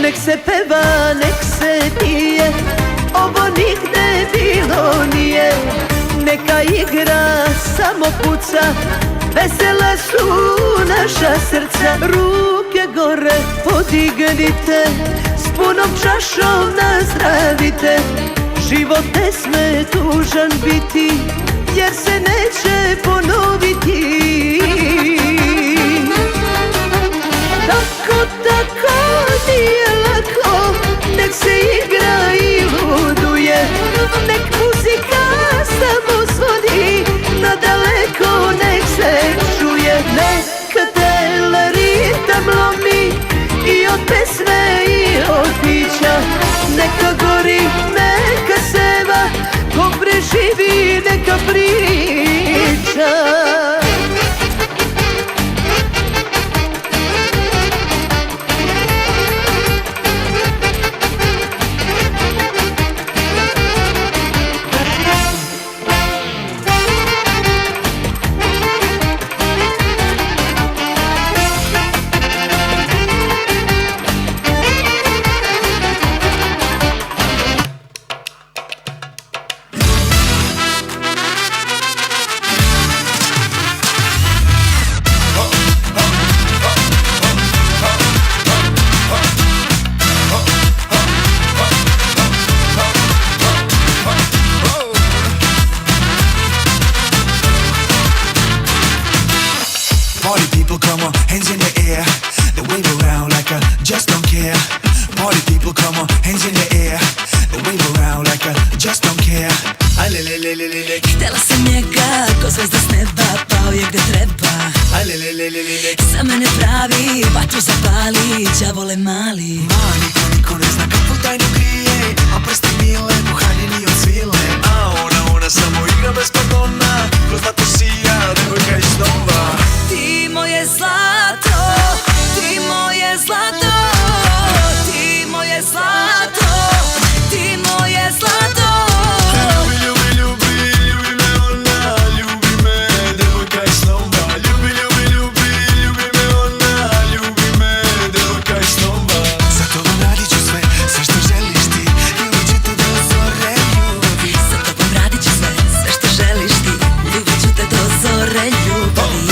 Nek se peva, nek se pije, ovo nigde bilo nije. Neka igra samo puca, vesela su naša srca. Ruke gore podignite, s punom čašom nazdravite. Život ne sme tužan biti, jer se neće ponoviti. Tako nije lako, nek se igra i luduje. Nek muzika samo zvoni, nadaleko nek se čuje. Neka tele ritam lomi, i od pesme i od pića. Neka gori, neka seva, ko preživi neka priča. Htjela sam njega, ko zvezda s neba, pao je gde treba. Za mene pravi, vatru zapali, đavole mali. Niko ne zna kakvu tajnu krije, a prsti mile, pohaljeni od svile. A ona samo igra bez pardona, kroz zlato sija, devojka iz snova. Ti moje zlato, ti moje zlato, ti moje zlato, ti moje zlato. Ljubi me ona, ljubi me, devojka iz snova. Ljubi me ona, ljubi me, devojka iz snova. Za tobom radit ću sve što želiš ti, ljubit ću te do zore ljubavi. Za tobom radit ću sve što želiš ti, ljubit ću te do zore ljubavi.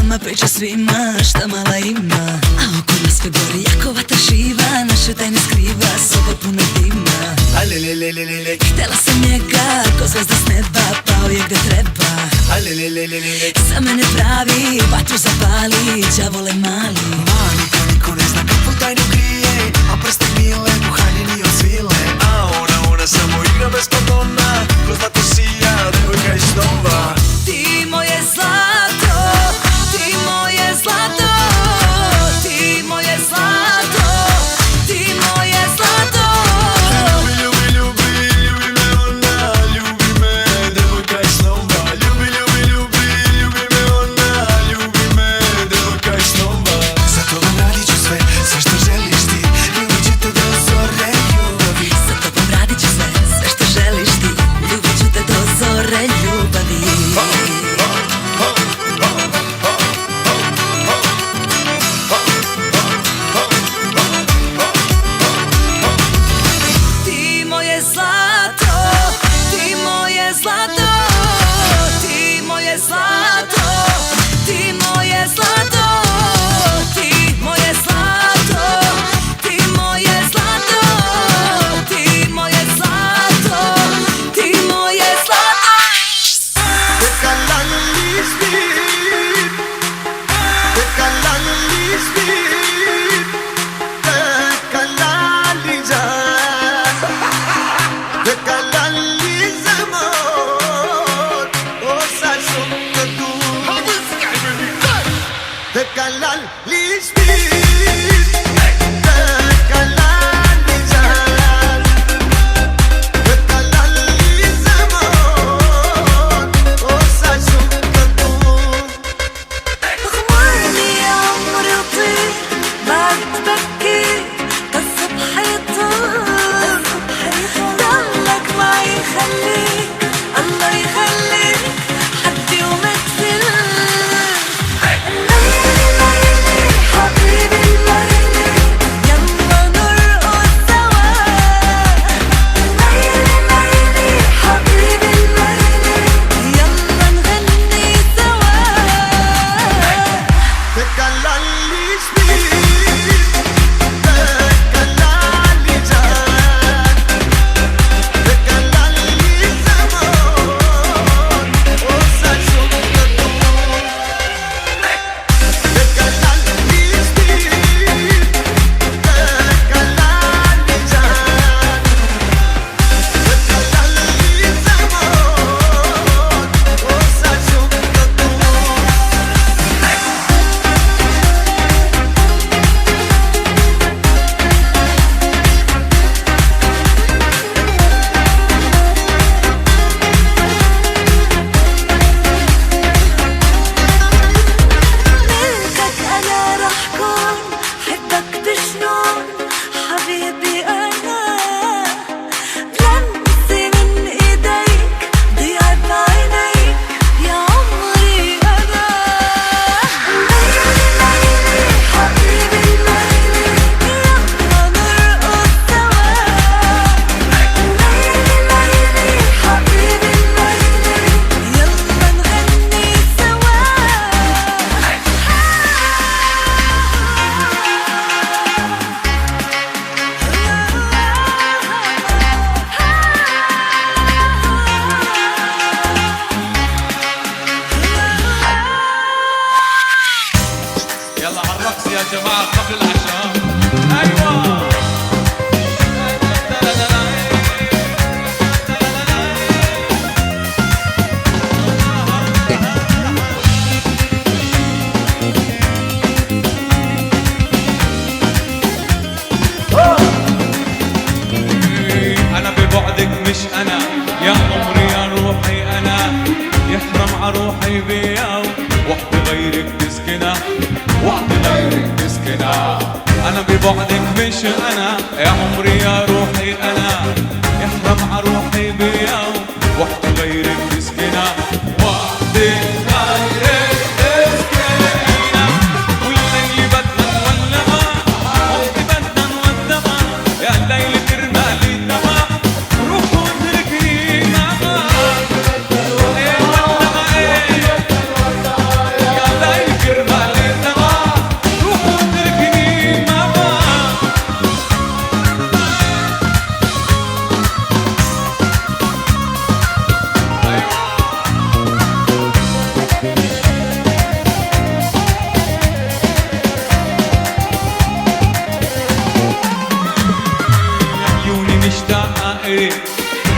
Ma priča svima šta mala ima, a oko nas sve gori jako vatra živa, naše tajne skriva, soba puna dima. Htjela sam njega, ko zvezda s neba, pao je gde treba. Za mene pravi, vatru zapali, đavole mali. Niko ne zna kakvu tajnu krije, a prsti mile, pohaljeni od svile. A ona samo igra bez pardona, kroz zlato sija, devojka iz snova. Ti moje zlato, ti moje zlato, ti moje zlato, ti moje zlato. Ljubi me ona, ljubi me, devojka iz snova. Ljubi me ona, ljubi me, devojka iz snova. Za tobom radit ću sve što želiš ti, ljubit ću te do zore ljubavi. Za tobom radit ću sve što želiš ti, ljubit ću te do zore ljubavi. Ti moje zlato, ti moje zlato, ti moje zlato, ti moje zlato, ti moje zlato, ti moje zlato, ti moje zlato, ti moje zlato. حبيبي يا جماعة قبل العشاء. أيوة أنا ببعدك مش أنا يا عمري يا روحي أنا، يحرم عروحي بيا وحدة غيرك تسكنها، وحدة غيرك تسكنها. أنا ببعدك مش أنا يا عمري يا روحي أنا، يحرم عروحي بيا وحدة غيرك تسكنها، وحدة غيرك تسكنها. والليل بدنا نولعها وحدة بدنا نودعها، يا الليل كرمالي الدوا روح واتركني معها.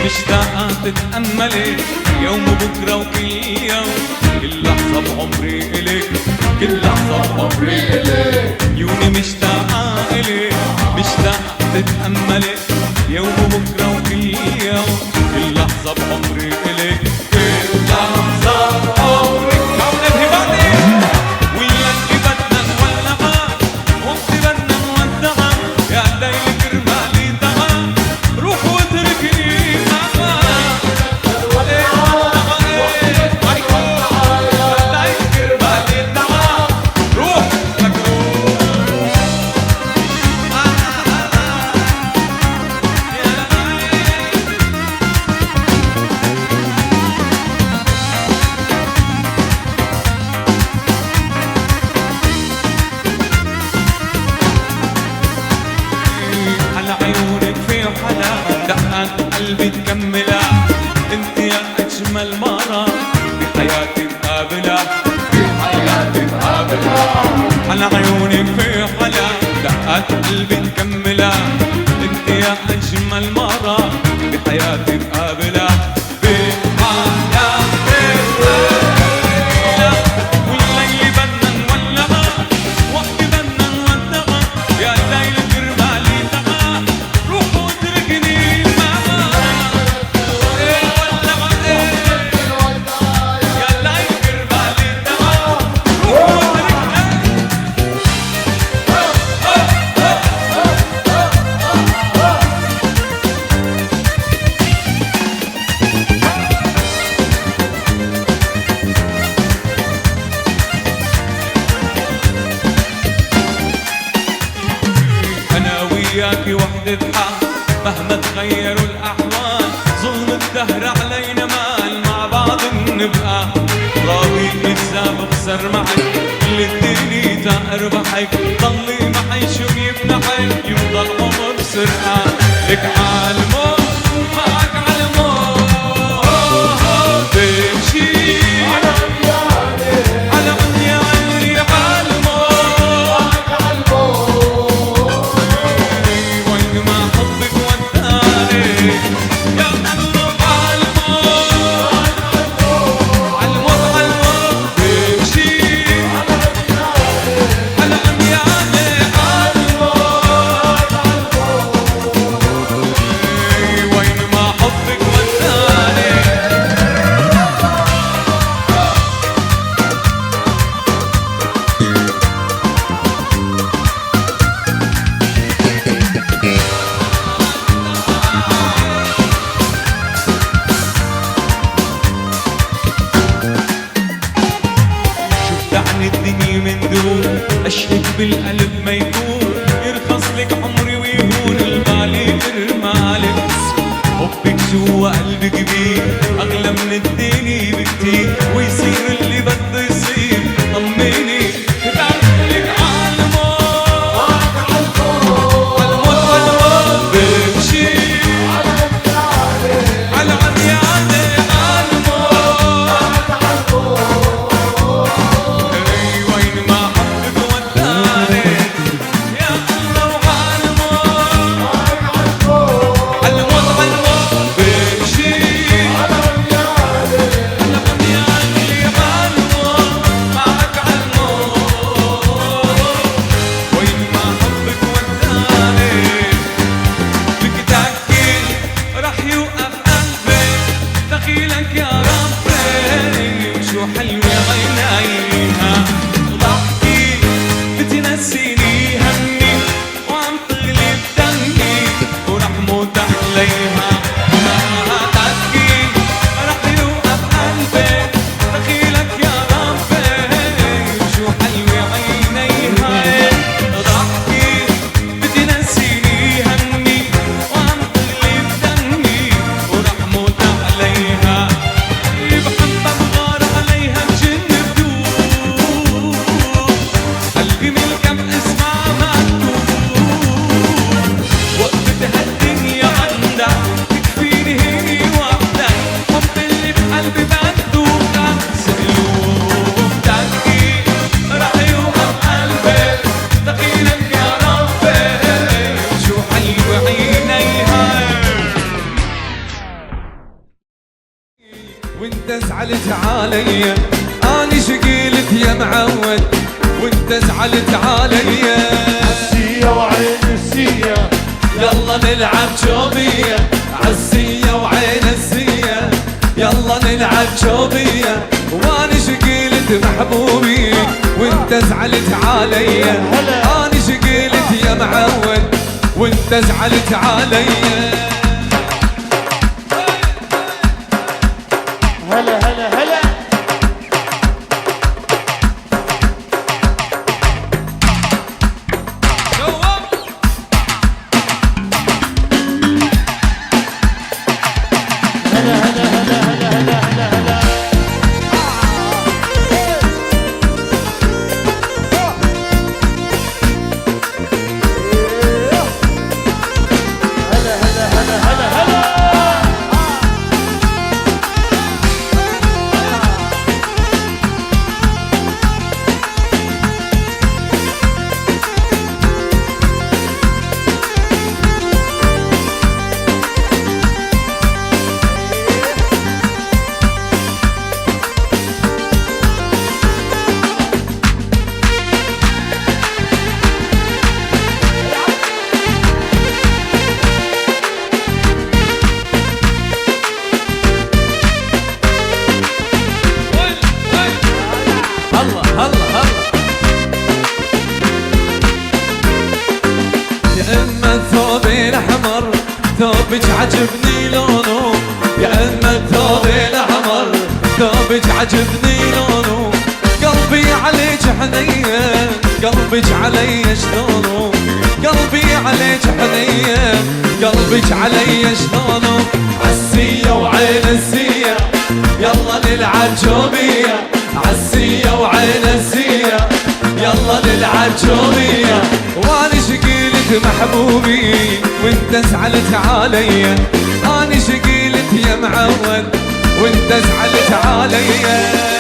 مشتاقة تتأملي يوم بكرة وكل يوم، كل لحظة بعمري إلك، كل لحظة بعمري إلك. عيوني مشتاقة إلك، مشتاقة تتأملي يوم بكرة وكل يوم، كل لحظة بعمري إلك، كل لحظة بعمري. كونك هباتي وياكي بدنا نولعها وقتي بدنا نودعها، يا الليل كرمالي دغا روح واتركني. قلبي تكملها انت يا اجمل مرة بحياتي تقابلها، بحياتي تقابلها. على عيونك في حلا دقات قلبي تكملها، انت يا اجمل مرة بحياتي تقابلها، بحياتي تقابلها. والليل بدنا نولعها وقتي بدنا نودعها، يا الليل كرمالي دغا روح واتركني. وياكي وحدة حق مهما تغيروا الأحوال، ظلم الدهر علينا مال مع بعض نبقى راضي كذاب بخسر معك، كل الدنيا تا أربحك، ضلي معي شو بيمنحك، يفضل عمر سرقة لك عالموت معك عالموت. بمشي على عمياني عالموت، وين ما حبك وداني يا قلب عالموت، عالموت عالموت. بمشي على عمياني عالموت، وين ما حبك وداني. شفت الدنيا من دون اشهد بالقلب ما يكون، يرخص لك عمري ويهون المالي غير مالك. حبك جوا قلبي كبير اغلى من الدنيا بكتير، ويصير اللي بده يصير. طمني بعملك عالموت عالموت عالموت. بمشي على عمياني عالموت، وين ما حبك وداني. عليا اني شقيلت يا معود وانت زعلت عليا عالسية وعين السية يلا نلعب شوبية عالسية وعين السية يلا نلعب شوبية واني شقيلت محبوبي وانت زعلت عليا اني شقيلت يا معود وانت زعلت عليا هلا هلا هلا ثوبك عجبني لونه يا أما الثوب الأحمر ثوبك عجبني لونه قلبي عليك حنين قلبك علي شلونه قلبي عليك حنين قلبك علي شلونه عالسية وعين السية يلا نلعب شوبية عالسية وعين السية يلا نلعب شوبية واني شقيلت محبوبي وانت زعلت عليا اني شقيلت يا معود وانت زعلت عليا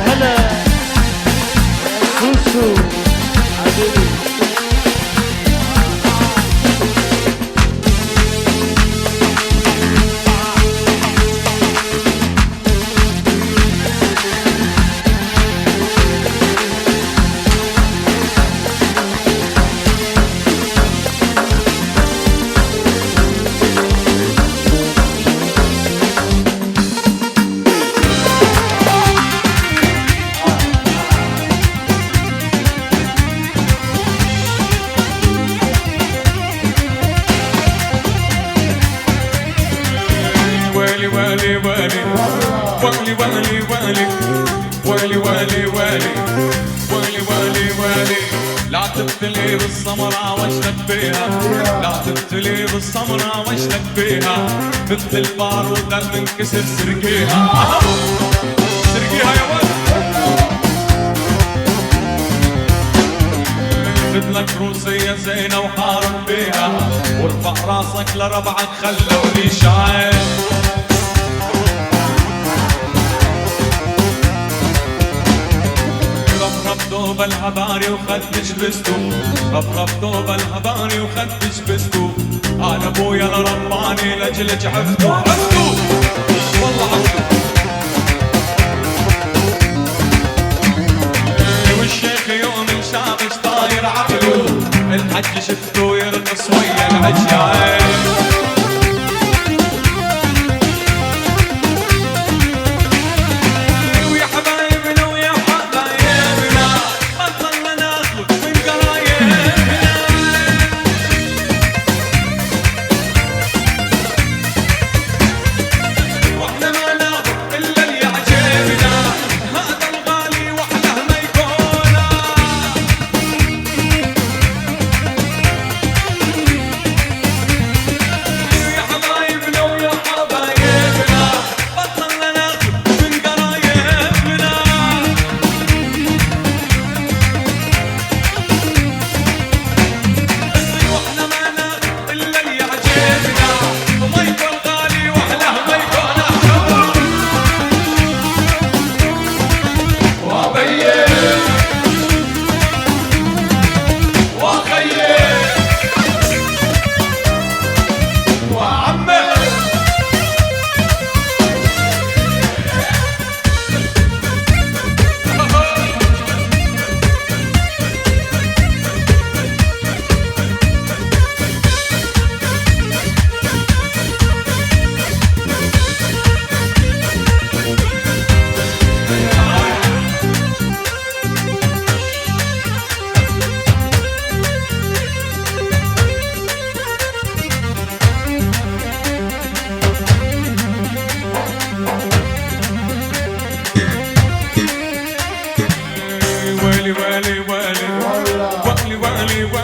هلا سوسو عدلي لا تبتلي بالسمرة واشلك بيها لا تبتلي بالسمرة واشلك بيها مثل البارودة المنكسر سرقيها سرقيها يا ولد مثلك روسية زينة وحارب بيها وارفع راسك لربعك خلوني شاعر ربرب دوب الهباري وخدش بستو ربرب دوب الهباري وخدش بستو انا ابويا لرباني لاجلك عفتو عفتو والله عفتو والشيخ يوم شافش طاير عقله الحج شفتو يرقص ويا العجايب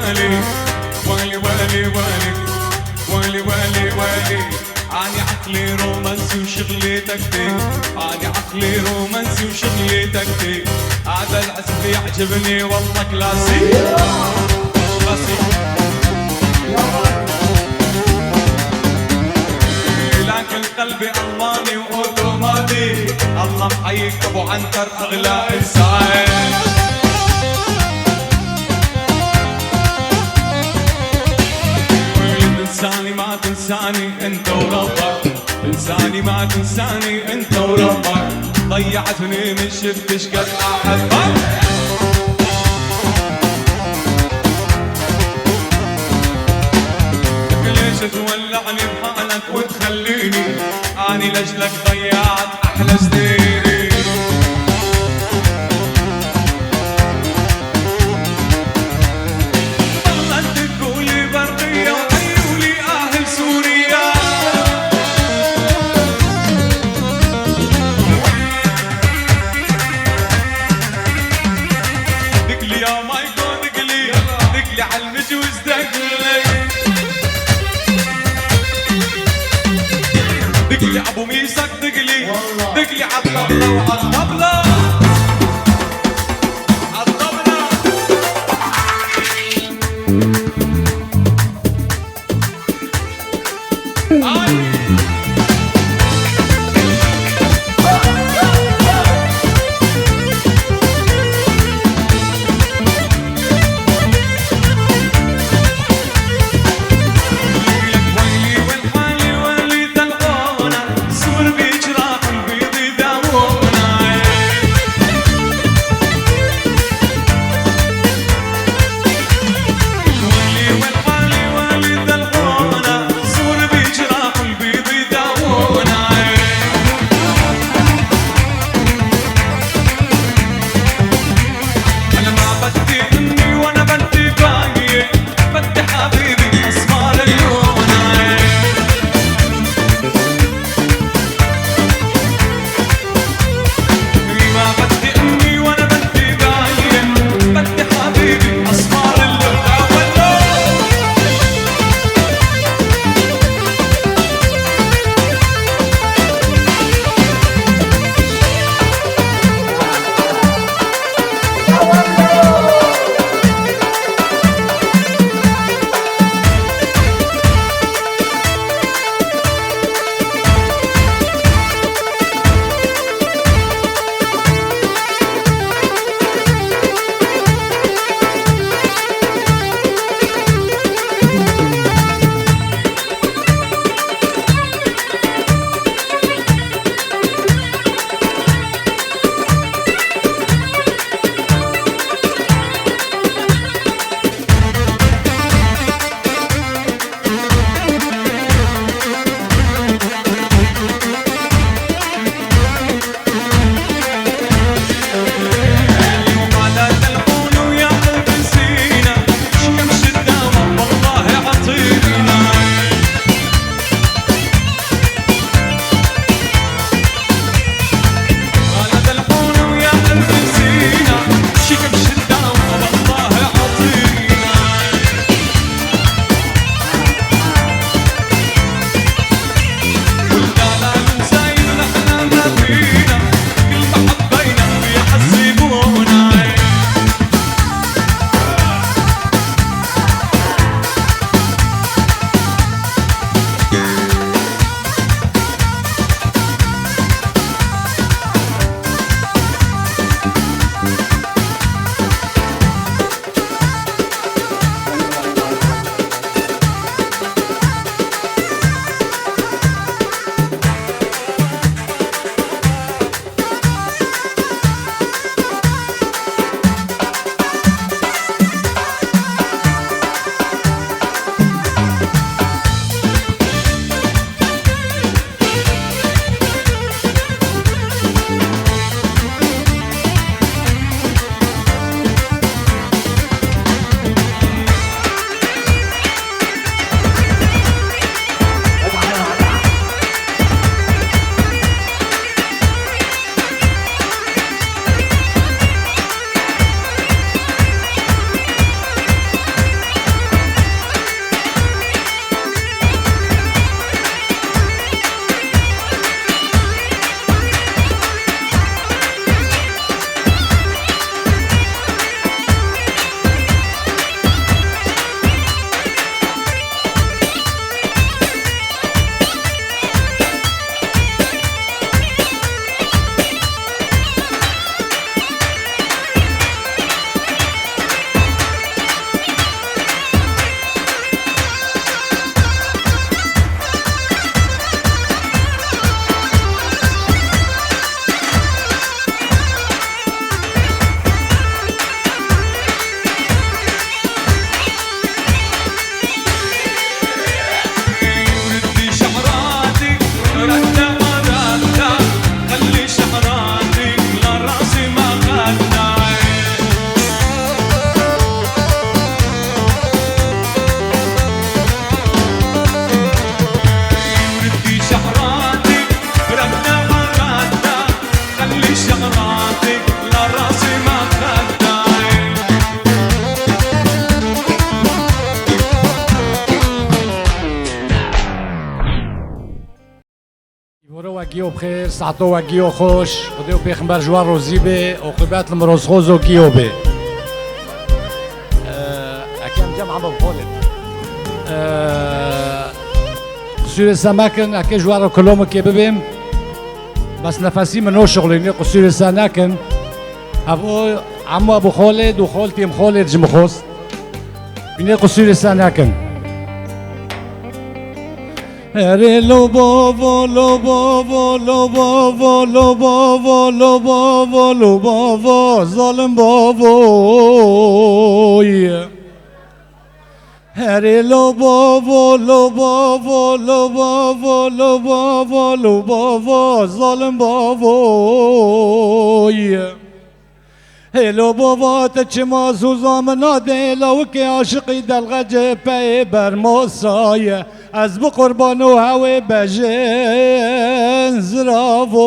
والي والي والي والي والي والي والي أنا عقلي رومانسي وشغلي تكتيك أنا عقلي رومانسي وشغلي تكتيك هذا العزف يعجبني والله كلاسيك كلاسيك لكن قلبي ألماني وأوتوماتيك الله محييك أبو عنتر أغلى إنسان تنساني ما تنساني انت وربك تنساني ما تنساني انت وربك ضيعتني من شفتش قد احبك ليش تولعني بحالك وتخليني اني لاجلك ضيعت احلى سنيني والله تقولي برقية سوريا دقلي يا مايكو دقلي دقلي عالمجوز دقلي دقلي ابو ميسك دقلي دقلي عالطبلة وعالطبلة وجيو بخير ساعتو وجيو خوش وديو بيخمبر جوار روزيبي وقبات المروز خوزو جيو بي أكيم جمع بخولد قصير السماكن أكي جوار كلهم كي ببيم بس نفسي منو شغليني قصير السناكن أبو عمو أبو خالد وخالتي أم خالد جمخوس بني قصير السناكن هري لو بابا لو بابا لو بابا لو بابا لو بابا لو بابا ظالم بابا هري لو بابا لو بابا لو بابا لو بابا لو بابا ظالم بابا هلو بابا تچما زوزام دلو که عاشقی دلغج پی بر موسای از بقربان و هوی بجن زراوی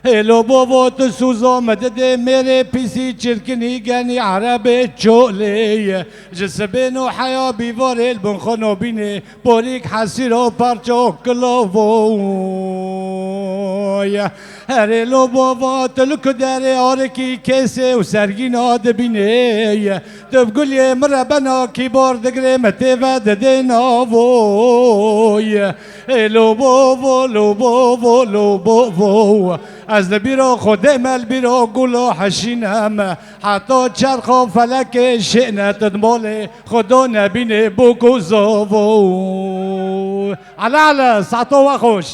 هلو بابا تسوزام ده میره پیسی چرکنی گنی عرب چولی جسبین و حیا بیوار البن خانو بینه باریک حسیر و پرچو کلاوی هرلو بابا تلک در آرکی کسه و سرگین آد بینه تبگولی مربنا کی بار دگره متوه ده ناوی هلو بابا لو بابا لو بابا از بیرا خودم البیرا گلا حشینم حتی چرخ و فلک شئنت دمال خدا نبینه بگو زاو علا ساعتو و خوش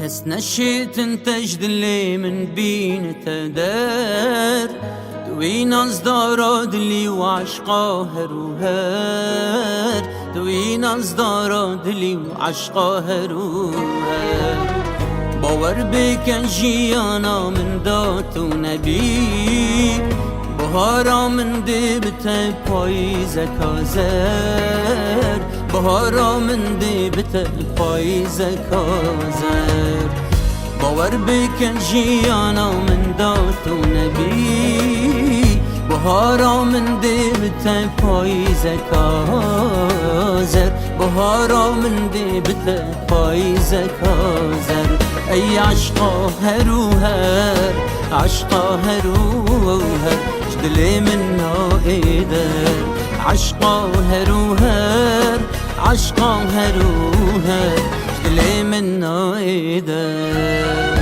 بس نشيت انتجد اللي من بين تدار دوين أصدار دلي وعشقا هروهار دوين أصدار دلي وعشقا هروهار باور بکن جیانا من دات و نبی بهارا من دی بته پاییز کازر بهارا من دی بته پاییز کازر باور بکن جیانا من دات و نبی بهارا من دی بته پاییز کازر بهارا من دی بته پاییز کازر ای عشقا هروهر عشقا هروهر جدلي من نائدر عشقا هروهر عشقا هروهر جدلي من نائدر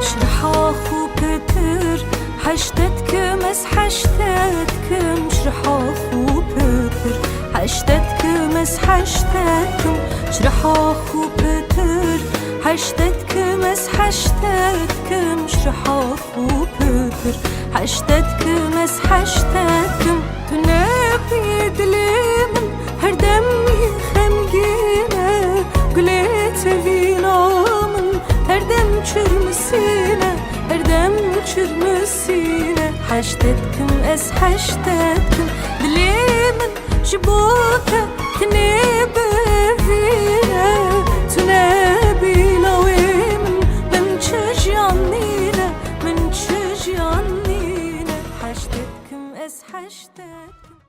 شرحا خو بتر حشتتكم اس حشتتكم شرحا خو بتر حشتتكم اس حشتتكم شرحا خو بتر حشتتكم اس حشتتكم شرحا خو بتر حشتتكم اس حشتتكم تنبي دليمن هر دم يخمجينا قلت فينا من هر دم çürmesine her dem çürmesine حشتتكم اس حشتتكم دليمن شبوكة تنبي فينا تنبي لوين من تشجعنينا من تشجعنينا حشتتكم اس حشتتكم